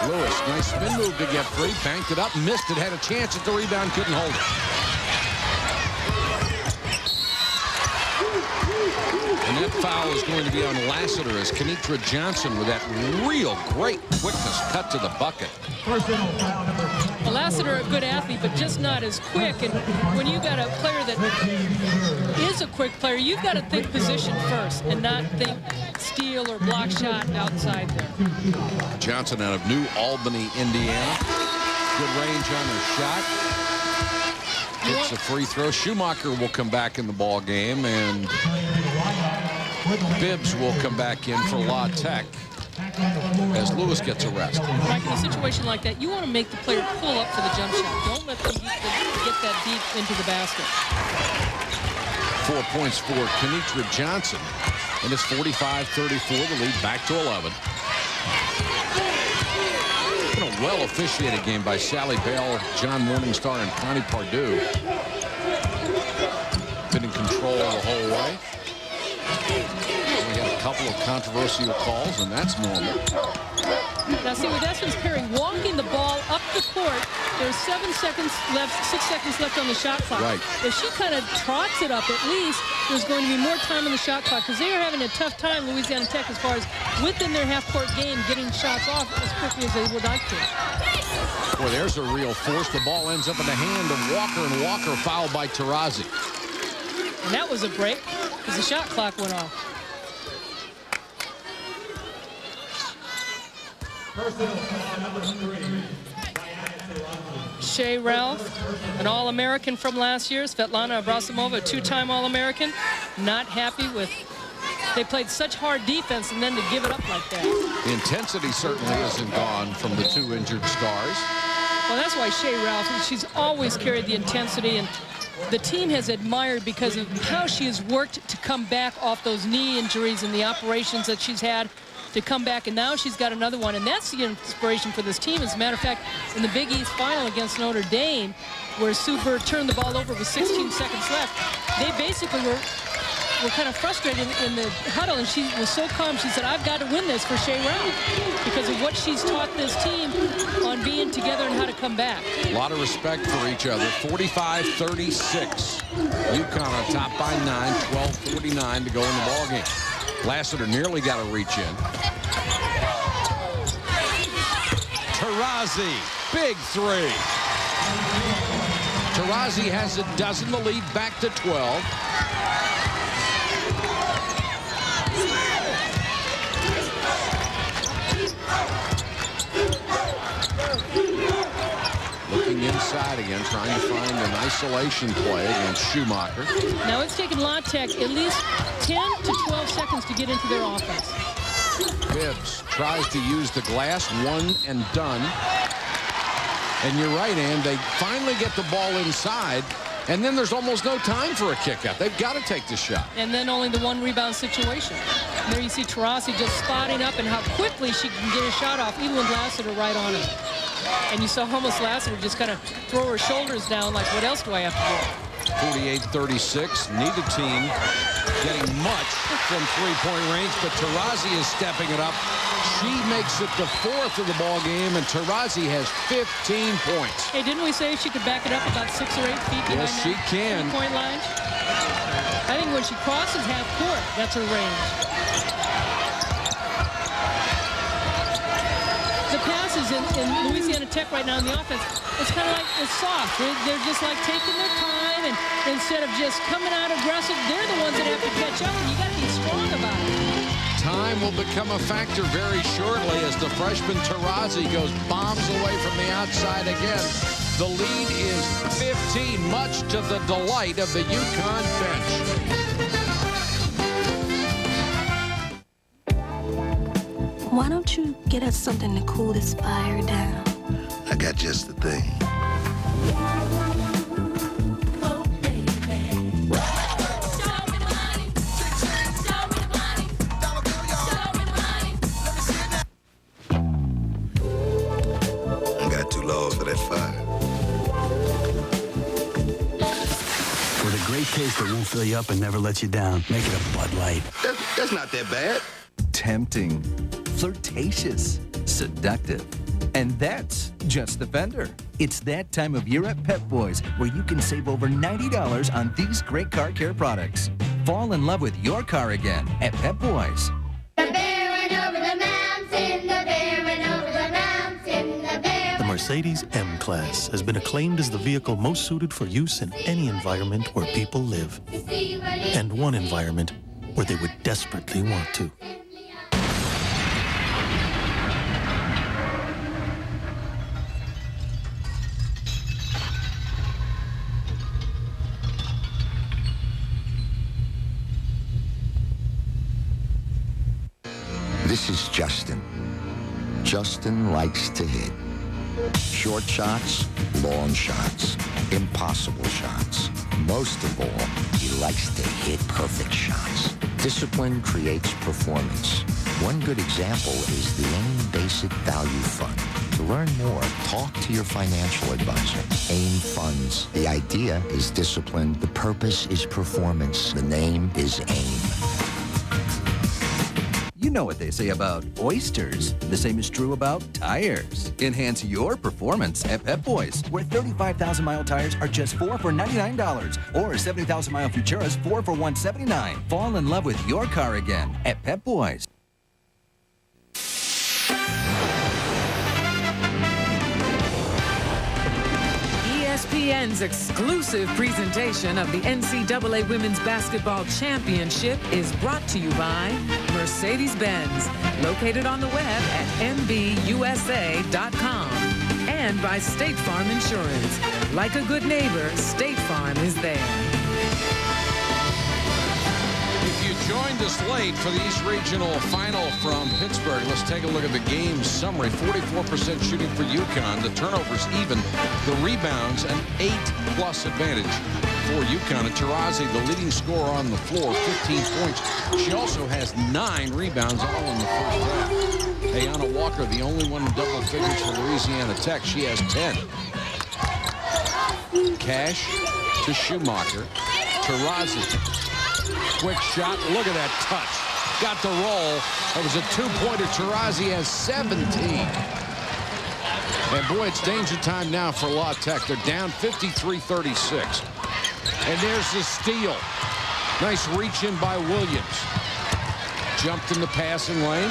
Lewis, nice spin move to get free. Banked it up, missed it, had a chance at the rebound, couldn't hold it. And that foul is going to be on Lassiter as Kenitra Johnson with that real great quickness cut to the bucket. Well, Lassiter, a good athlete, but just not as quick. And when you got a player that is a quick player, you've got to think position first and not think steal or block shot outside there. Johnson out of New Albany, Indiana. Good range on her shot. Hits a free throw. Schumacher will come back in the ball game, and Bibbs will come back in for La Tech as Lewis gets a rest. Mike, in a situation like that, you want to make the player pull up for the jump shot. Don't let them get that deep into the basket. 4 points for Kenitra Johnson, and it's 45-34. The lead back to 11. Been a well-officiated game by Sally Bell, John Morningstar, and Connie Pardue. Been in control the whole way. We had a couple of controversial calls, and that's normal. Now, see, with Essence Perry walking the ball up the court, there's 7 seconds left, 6 seconds left on the shot clock. Right. If she kind of trots it up, at least there's going to be more time on the shot clock because they are having a tough time, Louisiana Tech, as far as within their half-court game, getting shots off as quickly as they would like to. Boy, there's a real force. The ball ends up in the hand of Walker, and Walker fouled by Taurasi. And that was a break because the shot clock went off. Shea Ralph, an All-American from last year. Svetlana Abrasimova, a two-time All-American. Not happy with, they played such hard defense and then to give it up like that. The intensity certainly isn't gone from the two injured stars. Well, that's why Shea Ralph, she's always carried the intensity, and the team has admired because of how she has worked to come back off those knee injuries and the operations that she's had to come back, and now she's got another one, and that's the inspiration for this team. As a matter of fact, in the Big East final against Notre Dame, where Sue Bird turned the ball over with 16 seconds left, they basically were were kind of frustrated in the huddle, and she was so calm. She said, I've got to win this for Shea Ralph because of what she's taught this team on being together and how to come back. A lot of respect for each other. 45-36. UConn on top by 9, 12:49 to go in the ballgame. Lassiter nearly got a reach in. Taurasi, big three. Taurasi has a dozen, the lead back to 12. Looking inside again, trying to find an isolation play against Schumacher. Now it's taken La Tech at least 10 to 12 seconds to get into their offense. Bibbs tries to use the glass, one and done. And you're right, Ann, they finally get the ball inside, and then there's almost no time for a kick out. They've got to take the shot. And then only the one rebound situation. There you see Taurasi just spotting up and how quickly she can get a shot off, even with Lassiter right on her. And you saw almost Lassiter just kind of throw her shoulders down like, what else do I have to do? 48-36, neither team getting much from three-point range, but Taurasi is stepping it up. She makes it the fourth of the ball game, and Taurasi has 15 points. Hey, didn't we say she could back it up about 6 or 8 feet behind Yes, she can. Three-point line? I think when she crosses half court, that's her range. The passes in Louisiana Tech right now in the offense, it's kind of like it's soft. They're just like taking their time, and instead of just coming out aggressive, they're the ones that have to catch up, and you got to be strong about it. Time will become a factor very shortly as the freshman Taurasi goes bombs away from the outside again. The lead is 15, much to the delight of the UConn bench. Why don't you get us something to cool this fire down? I got just the thing. I got 2 loaves for that fire. For the great taste that won't fill you up and never lets you down, make it a Bud Light. That's not that bad. Tempting, flirtatious, seductive. And that's just the fender. It's that time of year at Pep Boys where you can save over $90 on these great car care products. Fall in love with your car again at Pep Boys. The bear went over the mountain, the bear went over the mountain, the bear. The Mercedes M-Class has been acclaimed as the vehicle most suited for use in any environment where people live. And one environment where they would desperately want to. This is Justin. Justin likes to hit. Short shots, long shots, impossible shots. Most of all, he likes to hit perfect shots. Discipline creates performance. One good example is the AIM Basic Value Fund. To learn more, talk to your financial advisor. AIM Funds. The idea is discipline. The purpose is performance. The name is AIM. You know what they say about oysters. The same is true about tires. Enhance your performance at Pep Boys, where 35,000-mile tires are just $4 for $99, or 70,000-mile Futuras 4 for $179. Fall in love with your car again at Pep Boys. ESPN's exclusive presentation of the NCAA Women's Basketball Championship is brought to you by Mercedes-Benz, located on the web at MBUSA.com, and by State Farm Insurance. Like a good neighbor, State Farm is there. If you joined us late for the East Regional Final from Pittsburgh, let's take a look at the game summary. 44% shooting for UConn. The turnovers even. The rebounds, an 8+ advantage for UConn. And Taurasi, the leading scorer on the floor, 15 points. She also has 9 rebounds, all in the first half. Ayana Walker, the only one in double figures for Louisiana Tech. She has 10. Cash to Schumacher. Taurasi. Quick shot. Look at that touch. Got the roll. It was a two-pointer. Taurasi has 17. And boy, it's danger time now for La Tech. They're down 53-36. And there's the steal. Nice reach in by Williams. Jumped in the passing lane.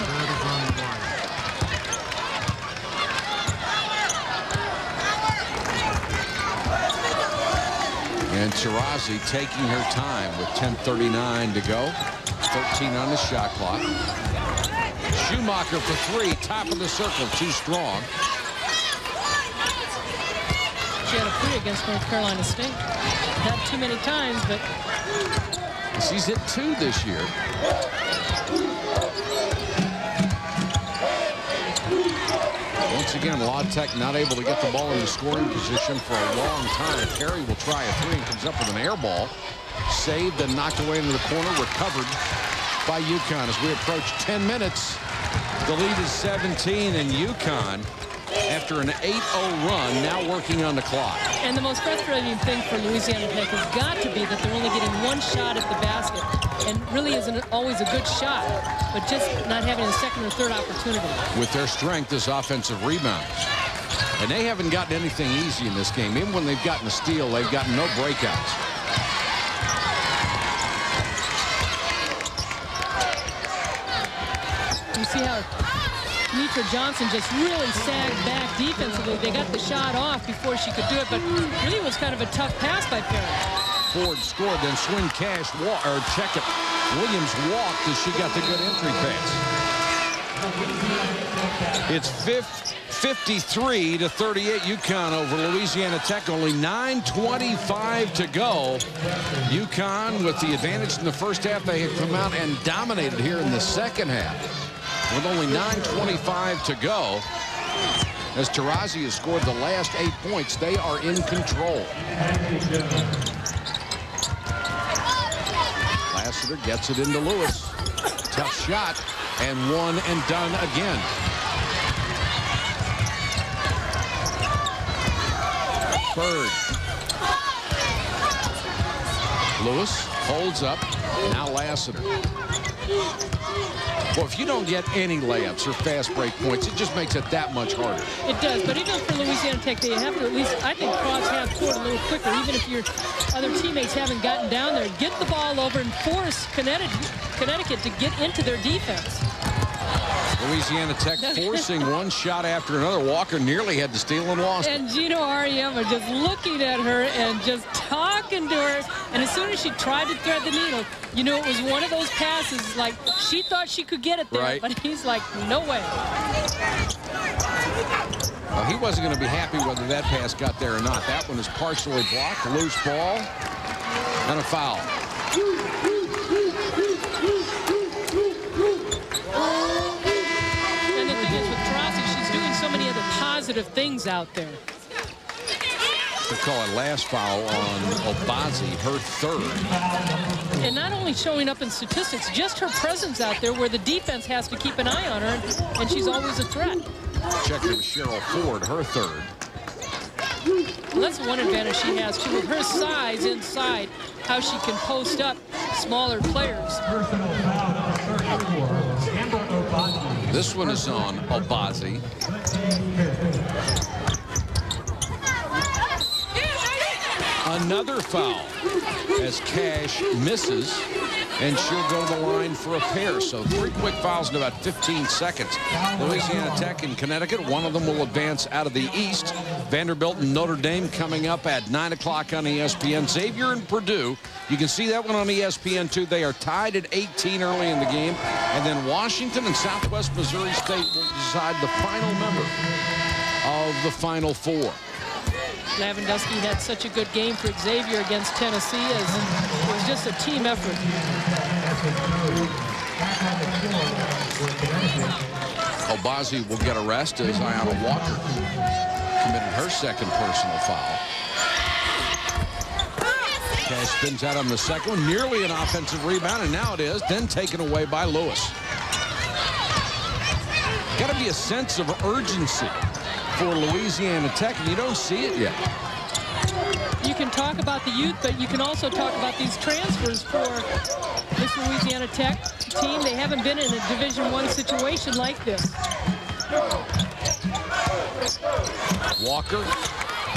And Taurasi taking her time with 10:39 to go. 13 on the shot clock. Schumacher for three. Top of the circle. Too strong. She had a free against North Carolina State. Not too many times, but she's hit 2 this year. Once again, La Tech not able to get the ball in the scoring position for a long time. Perry will try a three and comes up with an air ball. Saved and knocked away into the corner. Recovered by UConn as we approach 10 minutes. The lead is 17, and UConn, after an 8-0 run, now working on the clock. And the most frustrating thing for Louisiana Tech has got to be that they're only getting one shot at the basket, and really isn't always a good shot, but just not having a second or third opportunity. With their strength as offensive rebounds. And they haven't gotten anything easy in this game. Even when they've gotten a steal, they've gotten no breakouts. You see how Mitra Johnson just really sagged back defensively. They got the shot off before she could do it, but really it was kind of a tough pass by Perry. Ford scored, then Swin Cash check it. Williams walked as she got the good entry pass. It's 53-38 UConn over Louisiana Tech. Only 9:25 to go. UConn with the advantage in the first half. They have come out and dominated here in the second half. With only 9:25 to go. As Taurasi has scored the last 8 points, they are in control. Lassiter gets it into Lewis. Tough shot, and one and done again. Bird. Lewis holds up. Now Lassiter. Well, if you don't get any layups or fast break points, it just makes it that much harder. It does, but even for Louisiana Tech, they have to at least, I think, cross half court a little quicker, even if your other teammates haven't gotten down there. Get the ball over and force Connecticut to get into their defense. Louisiana Tech forcing one shot after another. Walker nearly had to steal and lost. And Gino Ariema just looking at her and just talking to her. And as soon as she tried to thread the needle, you know, it was one of those passes like she thought she could get it there, right. But he's like, no way. Well, he wasn't going to be happy whether that pass got there or not. That one is partially blocked. Loose ball and a foul. Positive things out there. We call it last foul on Obazi, her third. And not only showing up in statistics, just her presence out there where the defense has to keep an eye on her, and she's always a threat. Checking with Cheryl Ford, her third. Well, that's one advantage she has, too, with her size inside, how she can post up smaller players. This one is on Obazi. Another foul as Cash misses, and she'll go to the line for a pair. So 3 quick fouls in about 15 seconds. Louisiana Tech and Connecticut, one of them will advance out of the East. Vanderbilt and Notre Dame coming up at 9 o'clock on ESPN. Xavier and Purdue, you can see that one on ESPN too. They are tied at 18 early in the game. And then Washington and Southwest Missouri State will decide the final member of the Final Four. Lavandusky had such a good game for Xavier against Tennessee, as it was just a team effort. Obazi will get a rest as Ayanna Walker committed her second personal foul. Cash spins out on the second one, nearly an offensive rebound, and now it is, then taken away by Lewis. Got to be a sense of urgency for Louisiana Tech, and you don't see it yet. You can talk about the youth, but you can also talk about these transfers for this Louisiana Tech team. They haven't been in a Division I situation like this. Walker,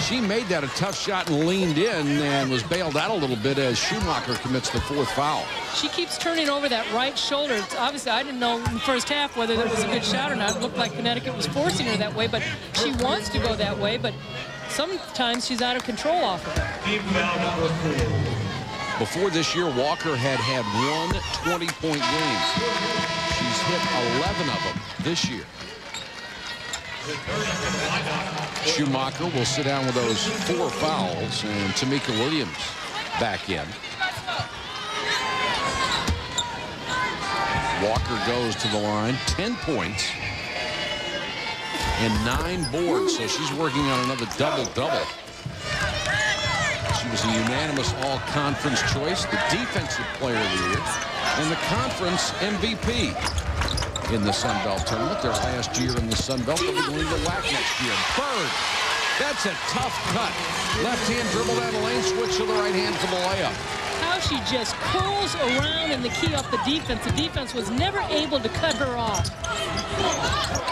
she made that a tough shot and leaned in and was bailed out a little bit as Schumacher commits the 4th foul. She keeps turning over that right shoulder. Obviously, I didn't know in the first half whether that was a good shot or not. It looked like Connecticut was forcing her that way, but she wants to go that way, but sometimes she's out of control off of it. Before this year, Walker had 1 20-point game. She's hit 11 of them this year. Schumacher will sit down with those 4 fouls, and Tamika Williams back in. Walker goes to the line, 10 points and 9 boards, so she's working on another double-double. She was a unanimous all-conference choice, the defensive player of the year, and the conference MVP in the Sun Belt tournament. Their last year in the Sun Belt, they'll be going to WAC next year. Bird, that's a tough cut. Left hand dribble down the lane, switch to the right hand for the layup. How she just curls around in the key off the defense. The defense was never able to cut her off.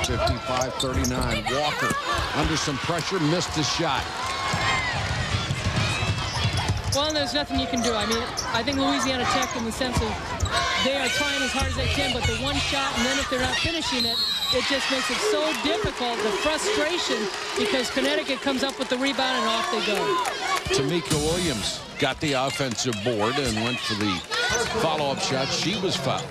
55-39. Walker under some pressure, missed the shot. Well, there's nothing you can do. I mean, I think Louisiana Tech, in the sense of they are trying as hard as they can, but the one shot, and then if they're not finishing it, it just makes it so difficult, the frustration, because Connecticut comes up with the rebound and off they go. Tamika Williams got the offensive board and went for the follow-up shot. She was fouled.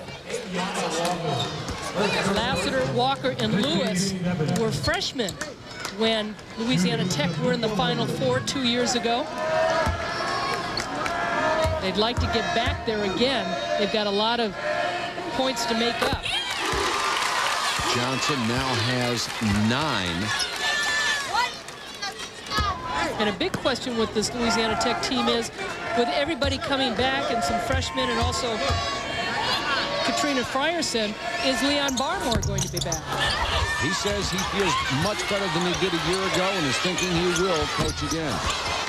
Lassiter, Walker, and Lewis were freshmen when Louisiana Tech were in the Final Four 2 years ago. They'd like to get back there again. They've got a lot of points to make up. Johnson now has 9. And a big question with this Louisiana Tech team is, with everybody coming back and some freshmen and also Katrina Frierson, is Leon Barmore going to be back? He says he feels much better than he did a year ago and is thinking he will coach again.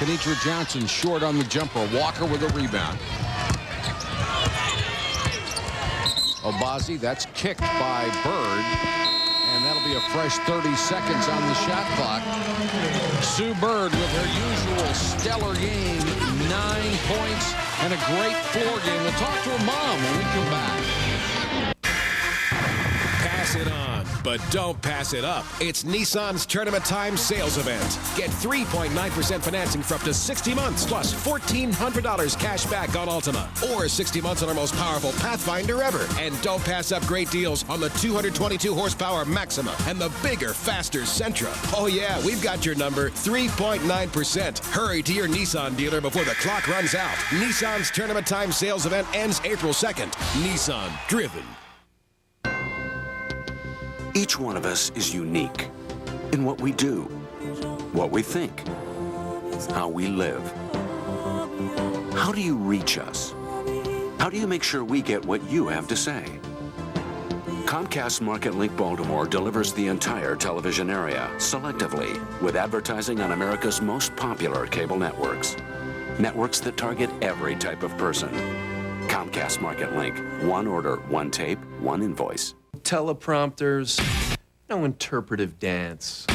Kenitra Johnson short on the jumper. Walker with a rebound. Obazi, that's kicked by Bird. And that'll be a fresh 30 seconds on the shot clock. Sue Bird with her usual stellar game. 9 points and a great floor game. We'll talk to her mom when we come back. Pass it on, but don't pass it up. It's Nissan's Tournament Time sales event. Get 3.9% financing for up to 60 months, plus $1,400 cash back on Altima, or 60 months on our most powerful Pathfinder ever. And don't pass up great deals on the 222 horsepower Maxima and the bigger, faster Sentra. Oh yeah, we've got your number, 3.9%. Hurry to your Nissan dealer before the clock runs out. Nissan's Tournament Time sales event ends April 2nd. Nissan, driven. Each one of us is unique in what we do, what we think, how we live. How do you reach us? How do you make sure we get what you have to say? Comcast MarketLink Baltimore delivers the entire television area selectively with advertising on America's most popular cable networks. Networks that target every type of person. Comcast MarketLink. One order, one tape, one invoice. Teleprompters, no interpretive dance,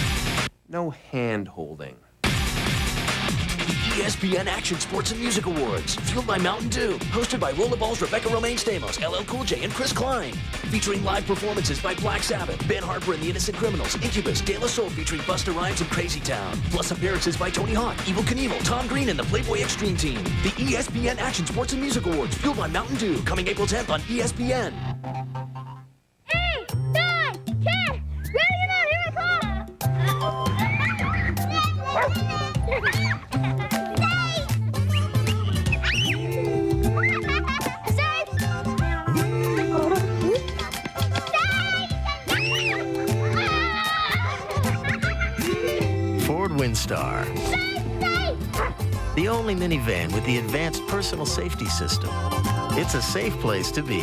no hand-holding. ESPN Action Sports and Music Awards, fueled by Mountain Dew, hosted by Rollerball's Rebecca Romaine Stamos, LL Cool J, and Chris Klein. Featuring live performances by Black Sabbath, Ben Harper and the Innocent Criminals, Incubus, De La Soul featuring Busta Rhymes and Crazy Town. Plus appearances by Tony Hawk, Evel Knievel, Tom Green, and the Playboy Extreme Team. The ESPN Action Sports and Music Awards, fueled by Mountain Dew, coming April 10th on ESPN. Ford Windstar. The only minivan with the advanced personal safety system. It's a safe place to be.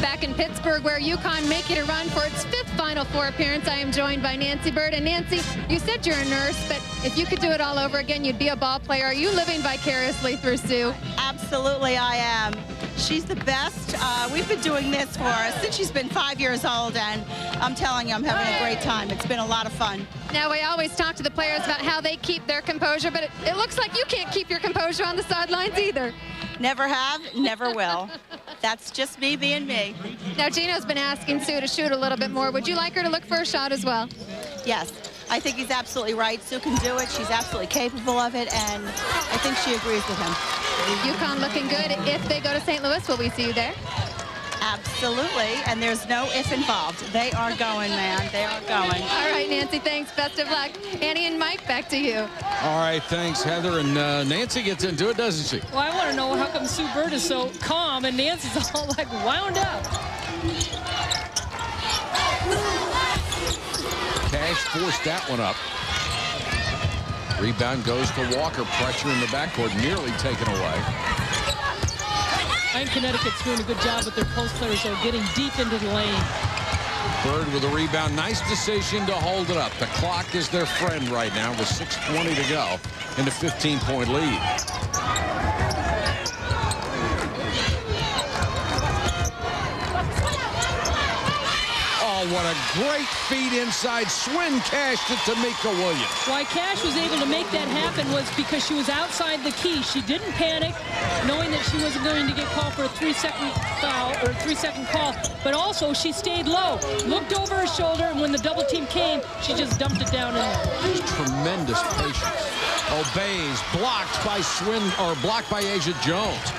Back in Pittsburgh, where UConn making a run for its 5th Final Four appearance. I am joined by Nancy Bird. And Nancy, you said you're a nurse, but if you could do it all over again, you'd be a ball player. Are you living vicariously through Sue? Absolutely, I am. She's the best. We've been doing this for her since she's been 5 years old, and I'm telling you, I'm having a great time. It's been a lot of fun. Now, we always talk to the players about how they keep their composure, but it looks like you can't keep your composure on the sidelines either. Never have, never will. That's just me being me. Now, Gino's been asking Sue to shoot a little bit more. Would you like her to look for a shot as well? Yes, I think he's absolutely right. Sue can do it. She's absolutely capable of it, and I think she agrees with him. UConn looking good. If they go to St. Louis, will we see you there? Absolutely, and there's no if involved. They are going, man. They are going. All right, Nancy, thanks. Best of luck. Annie and Mike, back to you. All right, thanks, Heather. And Nancy gets into it, doesn't she? Well, I want to know how come Sue Bird is so calm and Nancy's all like wound up. Cash forced that one up. Rebound goes to Walker. Pressure in the backcourt nearly taken away. I think Connecticut's doing a good job with their post players. They're getting deep into the lane. Bird with a rebound. Nice decision to hold it up. The clock is their friend right now with 6:20 to go in a 15-point lead. Oh, what a great feed inside. Swin Cash to Tamika Williams. Why Cash was able to make that happen was because she was outside the key. She didn't panic, knowing that she wasn't going to get called for a 3-second foul or 3-second call, but also she stayed low, looked over her shoulder, and when the double team came, she just dumped it down in there. Just tremendous patience. Obeys, blocked by blocked by Asia Jones.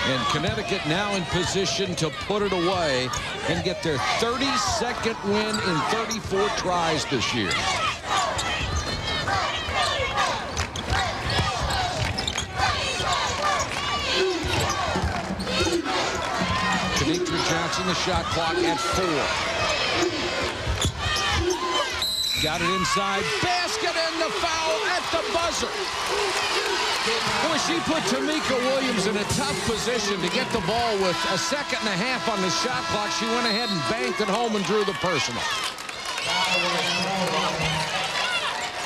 And Connecticut now in position to put it away and get their 32nd win in 34 tries this year. Kenitra Johnson, the shot clock at 4. Got it inside. Basket and the foul at the buzzer. Boy, she put Tamika Williams in a tough position to get the ball with a second and a half on the shot clock. She went ahead and banked it home and drew the personal.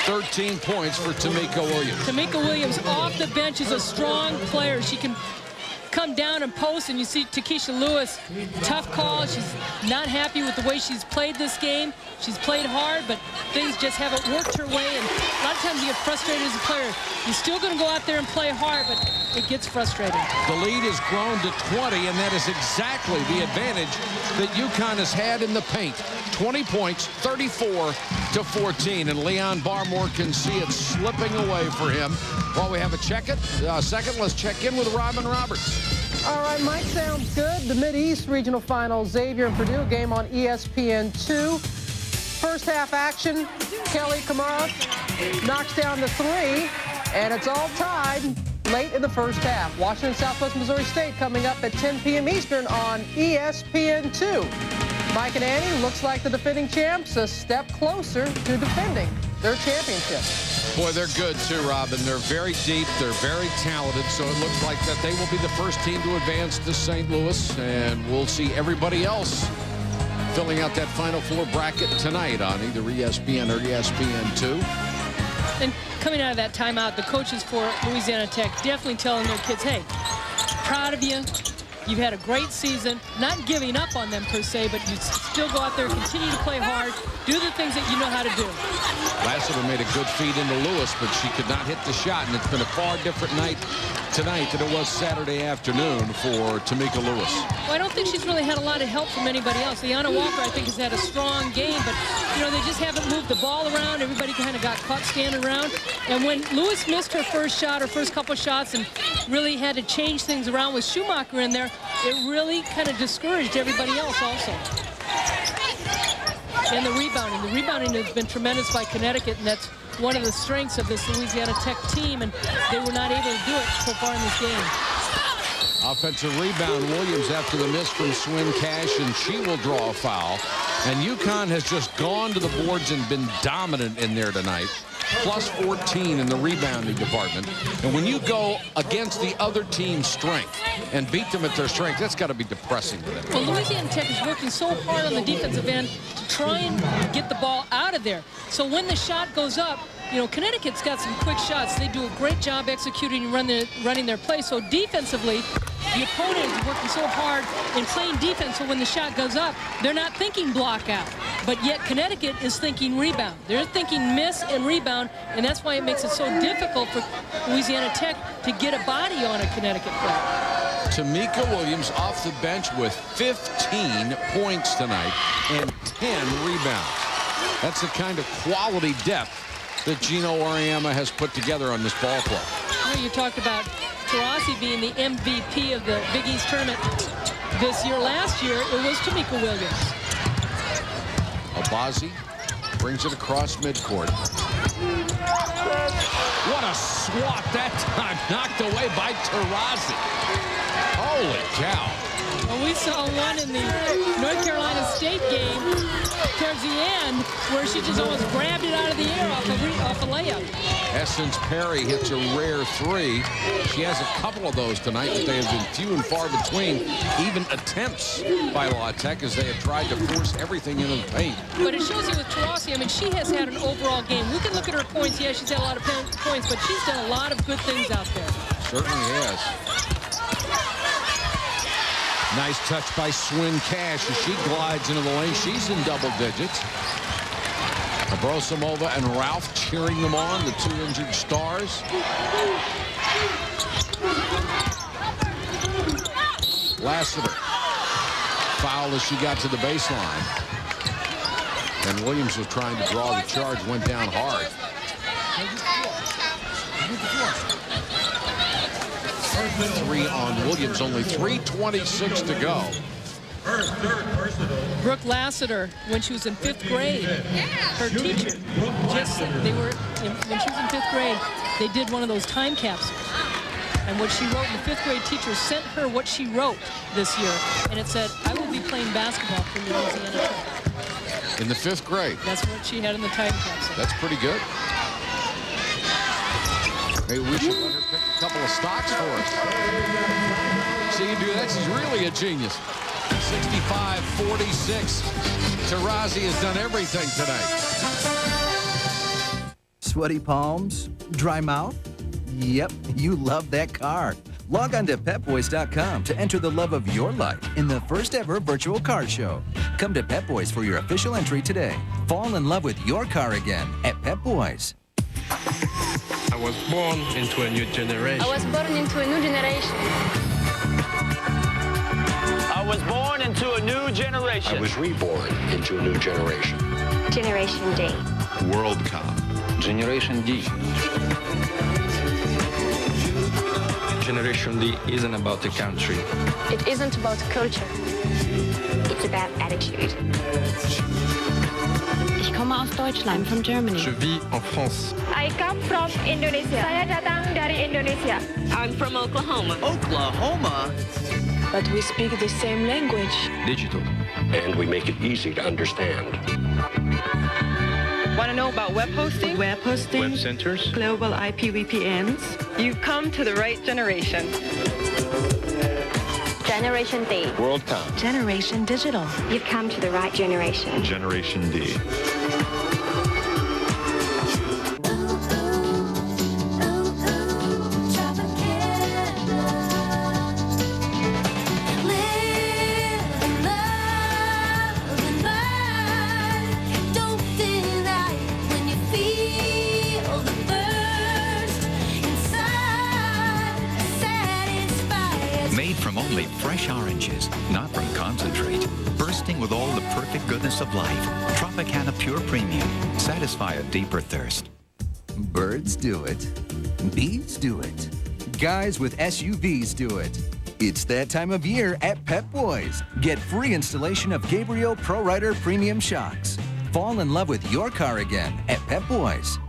13 points for Tamika Williams. Tamika Williams off the bench is a strong player. She can come down and post, and you see Takesha Lewis, tough call. She's not happy with the way she's played this game. She's played hard, but things just haven't worked her way, and a lot of times you get frustrated as a player. You're still going to go out there and play hard, but it gets frustrating. The lead has grown to 20, and that is exactly the advantage that UConn has had in the paint. 20 points, 34-14, and Leon Barmore can see it slipping away for him. While we have a second, let's check in with Robin Roberts. All right, Mike, sounds good. The Mid-East Regional Final, Xavier and Purdue game on ESPN2. First half action, Kelly Kamara knocks down the 3, and it's all tied late in the first half. Washington Southwest Missouri State coming up at 10 p.m. Eastern on ESPN2. Mike and Annie, looks like the defending champs a step closer to defending their championship. Boy, they're good too, Robin. They're very deep. They're very talented. So it looks like that they will be the first team to advance to St. Louis, and we'll see everybody else filling out that Final Four bracket tonight on either ESPN or ESPN2. And coming out of that timeout, the coaches for Louisiana Tech definitely telling their kids, hey, proud of you. You've had a great season, not giving up on them per se, but you still go out there, continue to play hard, do the things that you know how to do. Lassiter made a good feed into Lewis, but she could not hit the shot, and it's been a far different night tonight than it was Saturday afternoon for Tamika Lewis. Well, I don't think she's really had a lot of help from anybody else. Liana Walker, I think, has had a strong game, but, you know, they just haven't moved the ball around. Everybody kind of got caught standing around. And when Lewis missed her first shot, her first couple shots, and really had to change things around with Schumacher in there, it really kind of discouraged everybody else also. And the rebounding has been tremendous by Connecticut, and that's one of the strengths of this Louisiana Tech team, and they were not able to do it so far in this game. Offensive rebound, Williams after the miss from Swin Cash, and she will draw a foul. And UConn has just gone to the boards and been dominant in there tonight. plus 14 in the rebounding department. And when you go against the other team's strength and beat them at their strength, that's got to be depressing to them. Well, Louisiana Tech is working so hard on the defensive end to try and get the ball out of there. So when the shot goes up, you know, Connecticut's got some quick shots. They do a great job executing and running their play. So defensively, the opponent is working so hard in playing defense, so when the shot goes up, they're not thinking block out. But yet Connecticut is thinking rebound. They're thinking miss and rebound, and that's why it makes it so difficult for Louisiana Tech to get a body on a Connecticut player. Tamika Williams off the bench with 15 points tonight and 10 rebounds. That's the kind of quality depth that Gino Auriemma has put together on this ball club. You know, you talked about Taurasi being the MVP of the Big East tournament this year. Last year, it was Tamika Williams. Abazi brings it across midcourt. What a swat that time. Knocked away by Taurasi. Holy cow. Well, we saw one in the North Carolina State game towards the end where she just almost grabbed it out of the air off a layup. Essence Perry hits a rare three. She has a couple of those tonight, but they have been few and far between, even attempts by La Tech as they have tried to force everything into the paint. But it shows you with Taurasi, I mean, she has had an overall game. We can look at her points. Yeah, she's had a lot of points, but she's done a lot of good things out there. Certainly has. Nice touch by Swin Cash as she glides into the lane. She's in double digits. Abrosimova and Ralph cheering them on, the two injured stars. Lassiter fouled as she got to the baseline. And Williams was trying to draw the charge, went down hard. Three on Williams, only 3:26 to go. Brooke Lassiter, when she was in 5th grade, her teacher, when she was in 5th grade, they did one of those time capsules. And what she wrote, the 5th grade teacher sent her what she wrote this year, and it said, "I will be playing basketball for Louisiana Tech." In the 5th grade. That's what she had in the time capsule. That's pretty good. Maybe we should let her pick a couple of stocks for us. See you do that. She's really a genius. 65-46. Taurasi has done everything tonight. Sweaty palms? Dry mouth? Yep, you love that car. Log on to PepBoys.com to enter the love of your life in the first ever virtual car show. Come to Pep Boys for your official entry today. Fall in love with your car again at Pep Boys. I was born into a new generation. I was born into a new generation. I was born into a new generation. I was reborn into a new generation. Generation D. World Cup. Generation D. Generation D isn't about the country. It isn't about culture. It's about attitude. Ich komme aus Deutschland, from Germany. Je vis en France. I come from Indonesia. Saya datang dari Indonesia. I'm from Oklahoma. Oklahoma? But we speak the same language. Digital. And we make it easy to understand. Want to know about web hosting? Web hosting. Web centers. Global IP VPNs. You've come to the right generation. Generation D. World Cup. Generation Digital. You've come to the right generation. Generation D. Made from only fresh oranges, not from concentrate. Bursting with all the perfect goodness of life. Tropicana Pure Premium. Satisfy a deeper thirst. Birds do it. Bees do it. Guys with SUVs do it. It's that time of year at Pep Boys. Get free installation of Gabriel Pro Rider Premium Shocks. Fall in love with your car again at Pep Boys.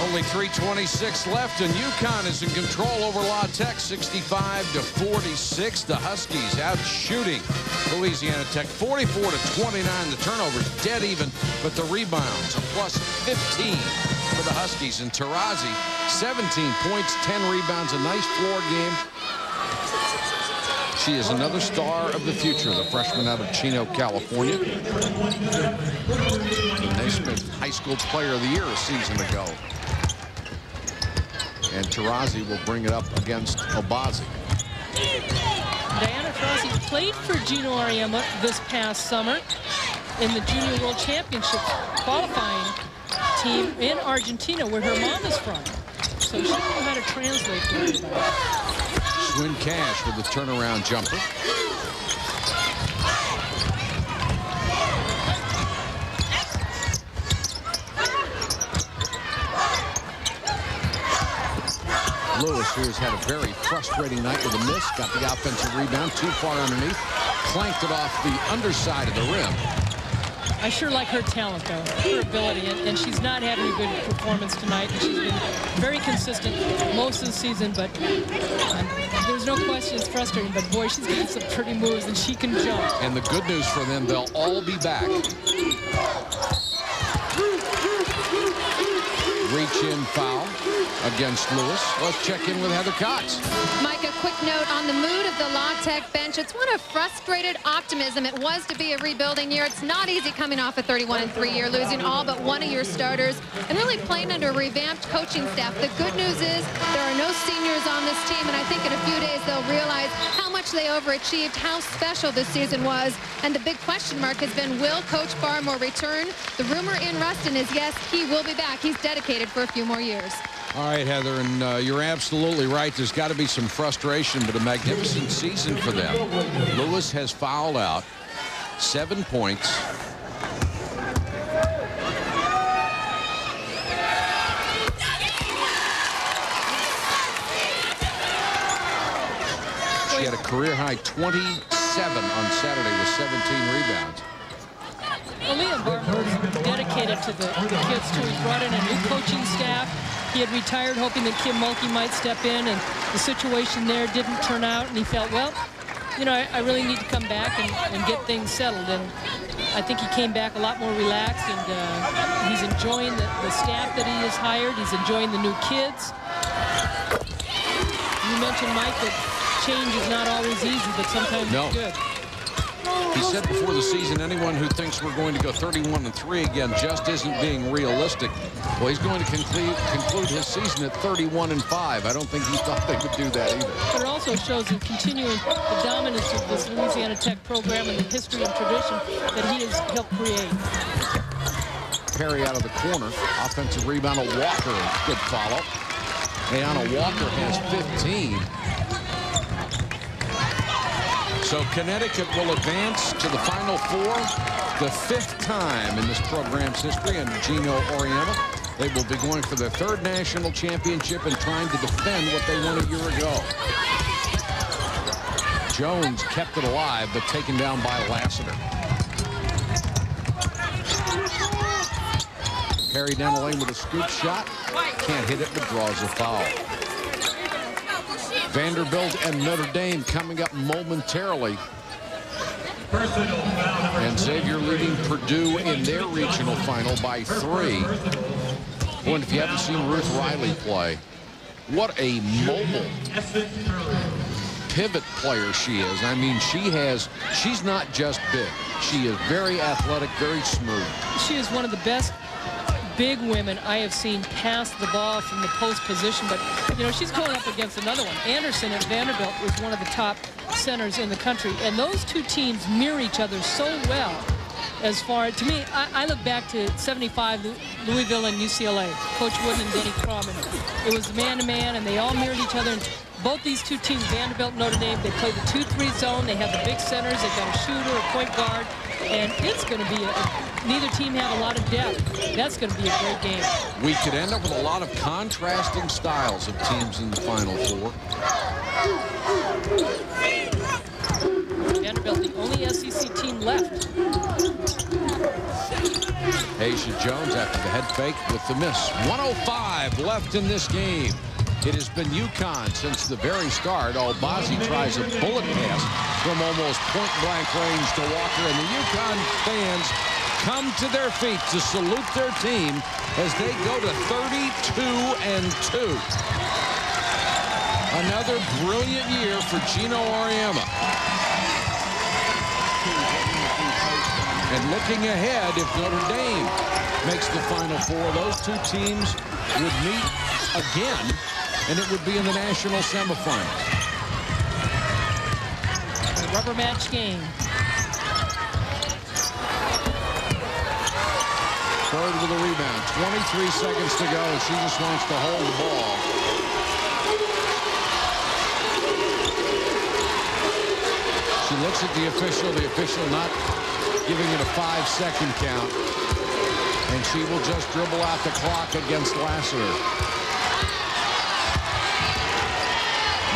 Only 3:26 left, and UConn is in control over La Tech, 65-46. The Huskies out shooting Louisiana Tech, 44-29. The turnovers dead even, but the rebounds a plus 15 for the Huskies. And Taurasi, 17 points, 10 rebounds, a nice floor game. She is another star of the future, the freshman out of Chino, California. Naismith High School Player of the Year a season ago. And Taurasi will bring it up against Obazi. Diana Taurasi played for Gino Auriemma this past summer in the Junior World Championship qualifying team in Argentina, where her mom is from. So she knew how to translate for everybody. Swin Cash with the turnaround jumper. Lewis, who has had a very frustrating night with a miss, got the offensive rebound too far underneath, clanked it off the underside of the rim. I sure like her talent, though, her ability, and she's not having a good performance tonight. And she's been very consistent most of the season, but there's no question it's frustrating. But boy, she's got some pretty moves, and she can jump. And the good news for them, they'll all be back. Reach-in foul against Lewis. Let's check in with Heather Cox. Mike, a quick note on the mood of the La Tech bench. It's one of frustrated optimism. It was to be a rebuilding year. It's not easy coming off a 31-3 year, losing all but one of your starters, and really playing under a revamped coaching staff. The good news is there are no seniors on this team, and I think in a few days they'll realize how much they overachieved, how special this season was. And the big question mark has been, will Coach Barmore return? The rumor in Ruston is yes, he will be back. He's dedicated for a few more years. All right, Heather, and you're absolutely right. There's got to be some frustration, but a magnificent season for them. Lewis has fouled out, 7 points. She had a career-high 27 on Saturday with 17 rebounds. Well, Liam Barmore was dedicated to the kids, too. He brought in a new coaching staff. He had retired hoping that Kim Mulkey might step in, and the situation there didn't turn out, and he felt, well, you know, I really need to come back and get things settled. And I think he came back a lot more relaxed, and he's enjoying the staff that he has hired. He's enjoying the new kids. You mentioned, Mike, that change is not always easy, but sometimes it's good. He said before the season, anyone who thinks we're going to go 31-3 again just isn't being realistic. Well, he's going to conclude his season at 31-5. I don't think he thought they would do that either. But it also shows in continuing the dominance of this Louisiana Tech program and the history and tradition that he has helped create. Perry out of the corner. Offensive rebound of Walker. Good follow. Ayana Walker has 15. So Connecticut will advance to the Final Four, the 5th time in this program's history, and Gino Auriemma. They will be going for their 3rd national championship and trying to defend what they won a year ago. Jones kept it alive, but taken down by Lassiter. Perry down the lane with a scoop shot. Can't hit it, but draws a foul. Vanderbilt and Notre Dame coming up momentarily. And Xavier leading Purdue in their regional final by 3. Boy, and if you haven't seen Ruth Riley play, what a mobile pivot player she is. I mean, she's not just big. She is very athletic, very smooth. She is one of the best big women I have seen pass the ball from the post position, but you know, she's going up against another one. Anderson at Vanderbilt was one of the top centers in the country, and those two teams mirror each other so well. As far, to me, I look back to 75, Louisville and UCLA, Coach Wooden and Denny Crawman. It was man-to-man, and they all mirrored each other. And both these two teams, Vanderbilt and Notre Dame, they play the 2-3 zone. They have the big centers. They've got a shooter, a point guard, and it's going to be neither team have a lot of depth. That's going to be a great game. We could end up with a lot of contrasting styles of teams in the Final Four. Vanderbilt, the only SEC team left. Asia Jones after the head fake with the miss. 1:05 left in this game. It has been UConn since the very start. Albazi tries a bullet pass from almost point-blank range to Walker, and the UConn fans come to their feet to salute their team as they go to 32-2. Another brilliant year for Gino Auriemma. And looking ahead, if Notre Dame makes the Final Four, those two teams would meet again, and it would be in the national semifinals. A rubber match game. Ford with a rebound. 23 seconds to go, and she just wants to hold the ball. She looks at the official not giving it a 5-second count, and she will just dribble out the clock against Lassiter.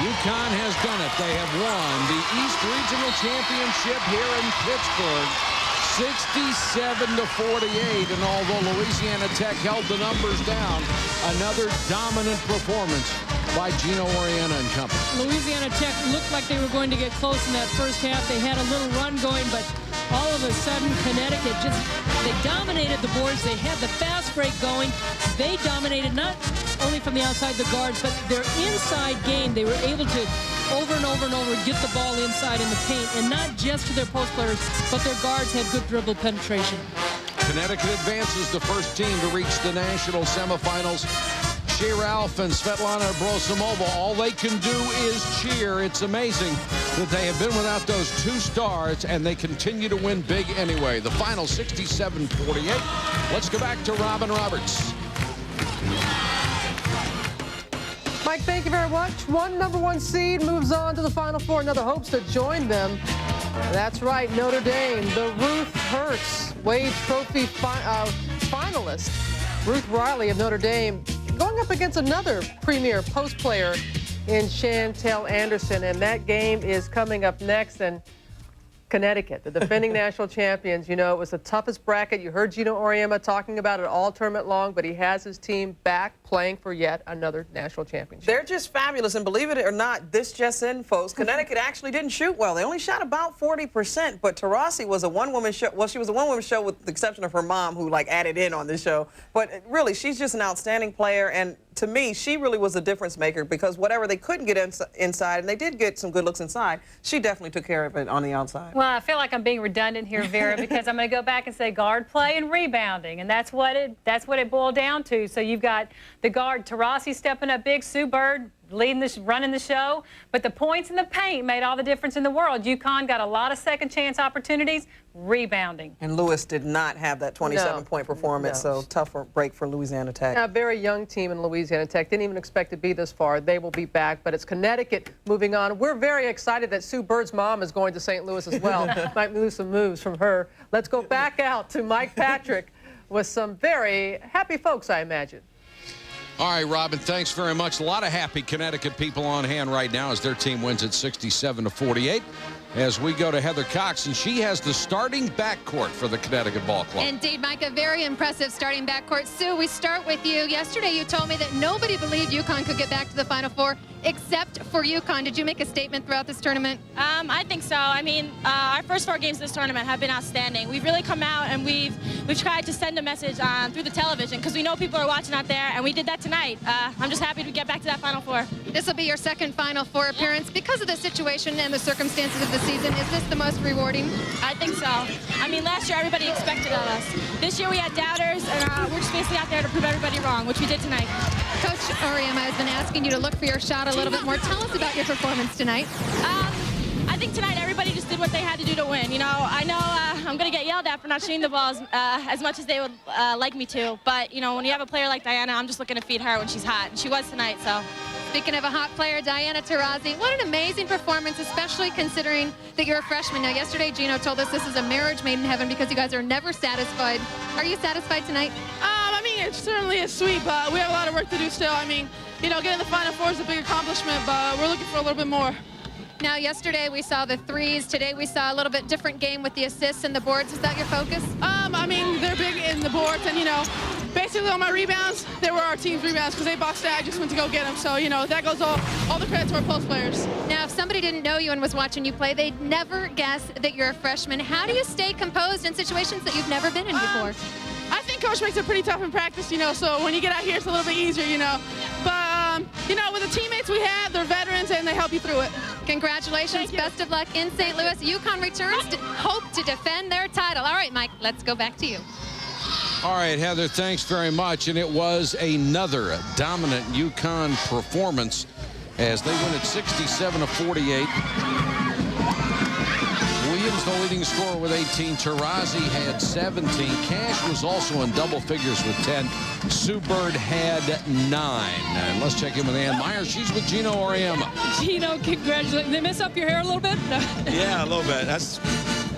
UConn has done it. They have won the East Regional Championship here in Pittsburgh, 67-48. And although Louisiana Tech held the numbers down, another dominant performance by Gino Auriemma and company. Louisiana Tech looked like they were going to get close in that first half. They had a little run going, but all of a sudden Connecticut they dominated the boards. They had the fast break going. They dominated not only from the outside the guards, but their inside game. They were able to over and over and over get the ball inside in the paint, and not just to their post players, but their guards had good dribble penetration. Connecticut advances, the first team to reach the national semifinals. Shea Ralph and Svetlana Brosimova, all they can do is cheer. It's amazing that they have been without those two stars, and they continue to win big anyway. The final 67-48. Let's go back to Robin Roberts. Mike, thank you very much. One #1 seed moves on to the Final Four. Another hopes to join them. That's right, Notre Dame, the Ruth Hertz Wade Trophy finalist, Ruth Riley of Notre Dame, going up against another premier post player in Chantel Anderson, and that game is coming up next. And Connecticut, the defending national champions, you know, it was the toughest bracket. You heard Gino Auriemma talking about it all tournament long, but he has his team back playing for yet another national championship. They're just fabulous, and believe it or not, this just in, folks, Connecticut actually didn't shoot well. They only shot about 40%, but Taurasi was a one-woman show. Well, she was a one-woman show with the exception of her mom, who, like, added in on this show. But really, she's just an outstanding player, and to me, she really was a difference maker, because whatever they couldn't get inside, and they did get some good looks inside, she definitely took care of it on the outside. Well, I feel like I'm being redundant here, Vera, because I'm going to go back and say guard play and rebounding, and that's what it boiled down to. So you've got the guard Taurasi stepping up big, Sue Bird running the show, but the points in the paint made all the difference in the world. UConn got a lot of second chance opportunities, rebounding. And Lewis did not have that 27-point performance, so tough break for Louisiana Tech. A very young team in Louisiana Tech. Didn't even expect to be this far. They will be back, but it's Connecticut moving on. We're very excited that Sue Bird's mom is going to St. Louis as well. Might lose some moves from her. Let's go back out to Mike Patrick with some very happy folks, I imagine. All right, Robin, thanks very much. A lot of happy Connecticut people on hand right now as their team wins at 67-48. As we go to Heather Cox, and she has the starting backcourt for the Connecticut Ball Club. Indeed, Mike, a very impressive starting backcourt. Sue, we start with you. Yesterday, you told me that nobody believed UConn could get back to the Final Four except for UConn. Did you make a statement throughout this tournament? I think so. I mean, our first 4 games this tournament have been outstanding. We've really come out and we've tried to send a message through the television, because we know people are watching out there, and we did that tonight. I'm just happy to get back to that Final Four. This will be your second Final Four appearance. Because of the situation and the circumstances of the season, is this the most rewarding? I think so. I mean, last year everybody expected of us. This year we had doubters, and we're just basically out there to prove everybody wrong, which we did tonight. Coach Auriemma has been asking you to look for your shot a little bit more. Tell us about your performance tonight. I think tonight everybody just did what they had to do to win. You know, I know I'm going to get yelled at for not shooting the balls as much as they would like me to, but, you know, when you have a player like Diana, I'm just looking to feed her when she's hot, and she was tonight, so. Speaking of a hot player, Diana Taurasi, what an amazing performance, especially considering that you're a freshman. Now, yesterday, Gino told us this is a marriage made in heaven because you guys are never satisfied. Are you satisfied tonight? I mean, it certainly is sweet, but we have a lot of work to do still. I mean, you know, getting the Final Four is a big accomplishment, but we're looking for a little bit more. Now, yesterday we saw the threes. Today we saw a little bit different game with the assists and the boards. Is that your focus? I mean, they're big in the boards. And, you know, basically all my rebounds, they were our team's rebounds because they boxed out. I just went to go get them. So, you know, that goes all the credit to our post players. Now, if somebody didn't know you and was watching you play, they'd never guess that you're a freshman. How do you stay composed in situations that you've never been in before? I think Coach makes it pretty tough in practice, you know, so when you get out here, it's a little bit easier, you know. But, you know, with the teammates we have, they're veterans, and they help you through it. Congratulations. Best of luck in St. Louis. UConn returns to hope to defend their title. All right, Mike, let's go back to you. All right, Heather, thanks very much. And it was another dominant UConn performance as they win at 67-48. Williams, the leading scorer with 18. Taurasi had 17. Cash was also in double figures with 10. Sue Bird had 9. And let's check in with Ann Myers. She's with Gino Auriemma. Gino, congratulations. They mess up your hair a little bit? No. Yeah, a little bit. That's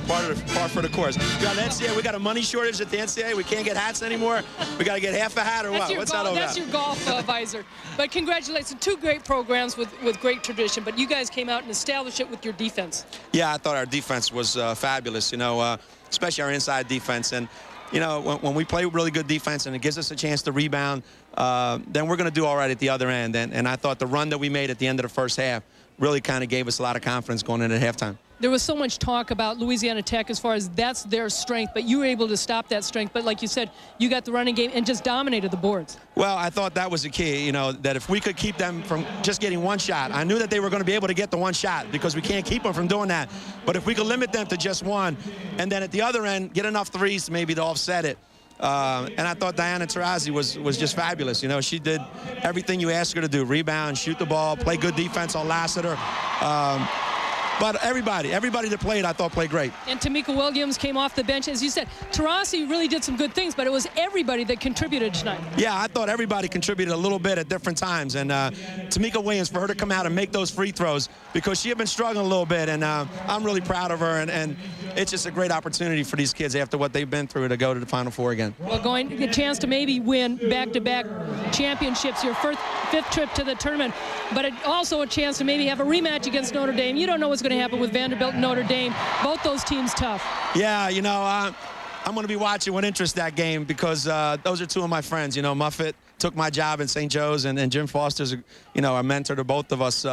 par for the course. We got an NCAA. We got a money shortage at the NCAA. We can't get hats anymore. We got to get half a hat or what? What's that all about? That's your golf visor. But congratulations. 2 great programs with great tradition. But you guys came out and established it with your defense. Yeah, I thought our defense was fabulous, you know, especially our inside defense. And, you know, when we play really good defense and it gives us a chance to rebound, then we're going to do all right at the other end. And I thought the run that we made at the end of the first half really kind of gave us a lot of confidence going into halftime. There was so much talk about Louisiana Tech as far as that's their strength, but you were able to stop that strength. But like you said, you got the running game and just dominated the boards. Well, I thought that was the key, you know, that if we could keep them from just getting one shot. I knew that they were going to be able to get the one shot because we can't keep them from doing that. But if we could limit them to just one, and then at the other end, get enough threes maybe to offset it. And I thought Diana Taurasi was just fabulous. You know, she did everything you asked her to do. Rebound, shoot the ball, play good defense on Lassiter. But everybody that played, I thought played great. And Tamika Williams came off the bench. As you said, Taurasi really did some good things, but it was everybody that contributed tonight. Yeah, I thought everybody contributed a little bit at different times. And Tamika Williams, for her to come out and make those free throws, because she had been struggling a little bit, and I'm really proud of her. And it's just a great opportunity for these kids after what they've been through to go to the Final Four again. Well, going a chance to maybe win back-to-back championships, your fifth trip to the tournament, but also a chance to maybe have a rematch against Notre Dame. You don't know what's going to happen with Vanderbilt and Notre Dame. Both those teams tough. Yeah, you know, I'm going to be watching with interest that game because those are 2 of my friends. You know, Muffet took my job in St. Joe's, and Jim Foster's, you know, a mentor to both of us.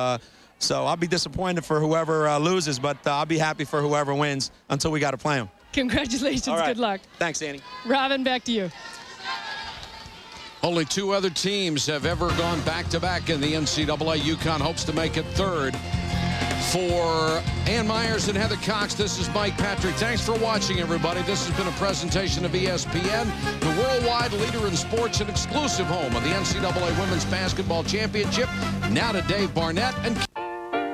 So I'll be disappointed for whoever loses, but I'll be happy for whoever wins until we got to play them. Congratulations. All right. Good luck. Thanks, Annie. Robin, back to you. Only 2 other teams have ever gone back-to-back in the NCAA. UConn hopes to make it 3rd. For Ann Myers and Heather Cox, this is Mike Patrick. Thanks for watching, everybody. This has been a presentation of ESPN, the worldwide leader in sports and exclusive home of the NCAA Women's Basketball Championship. Now to Dave Barnett and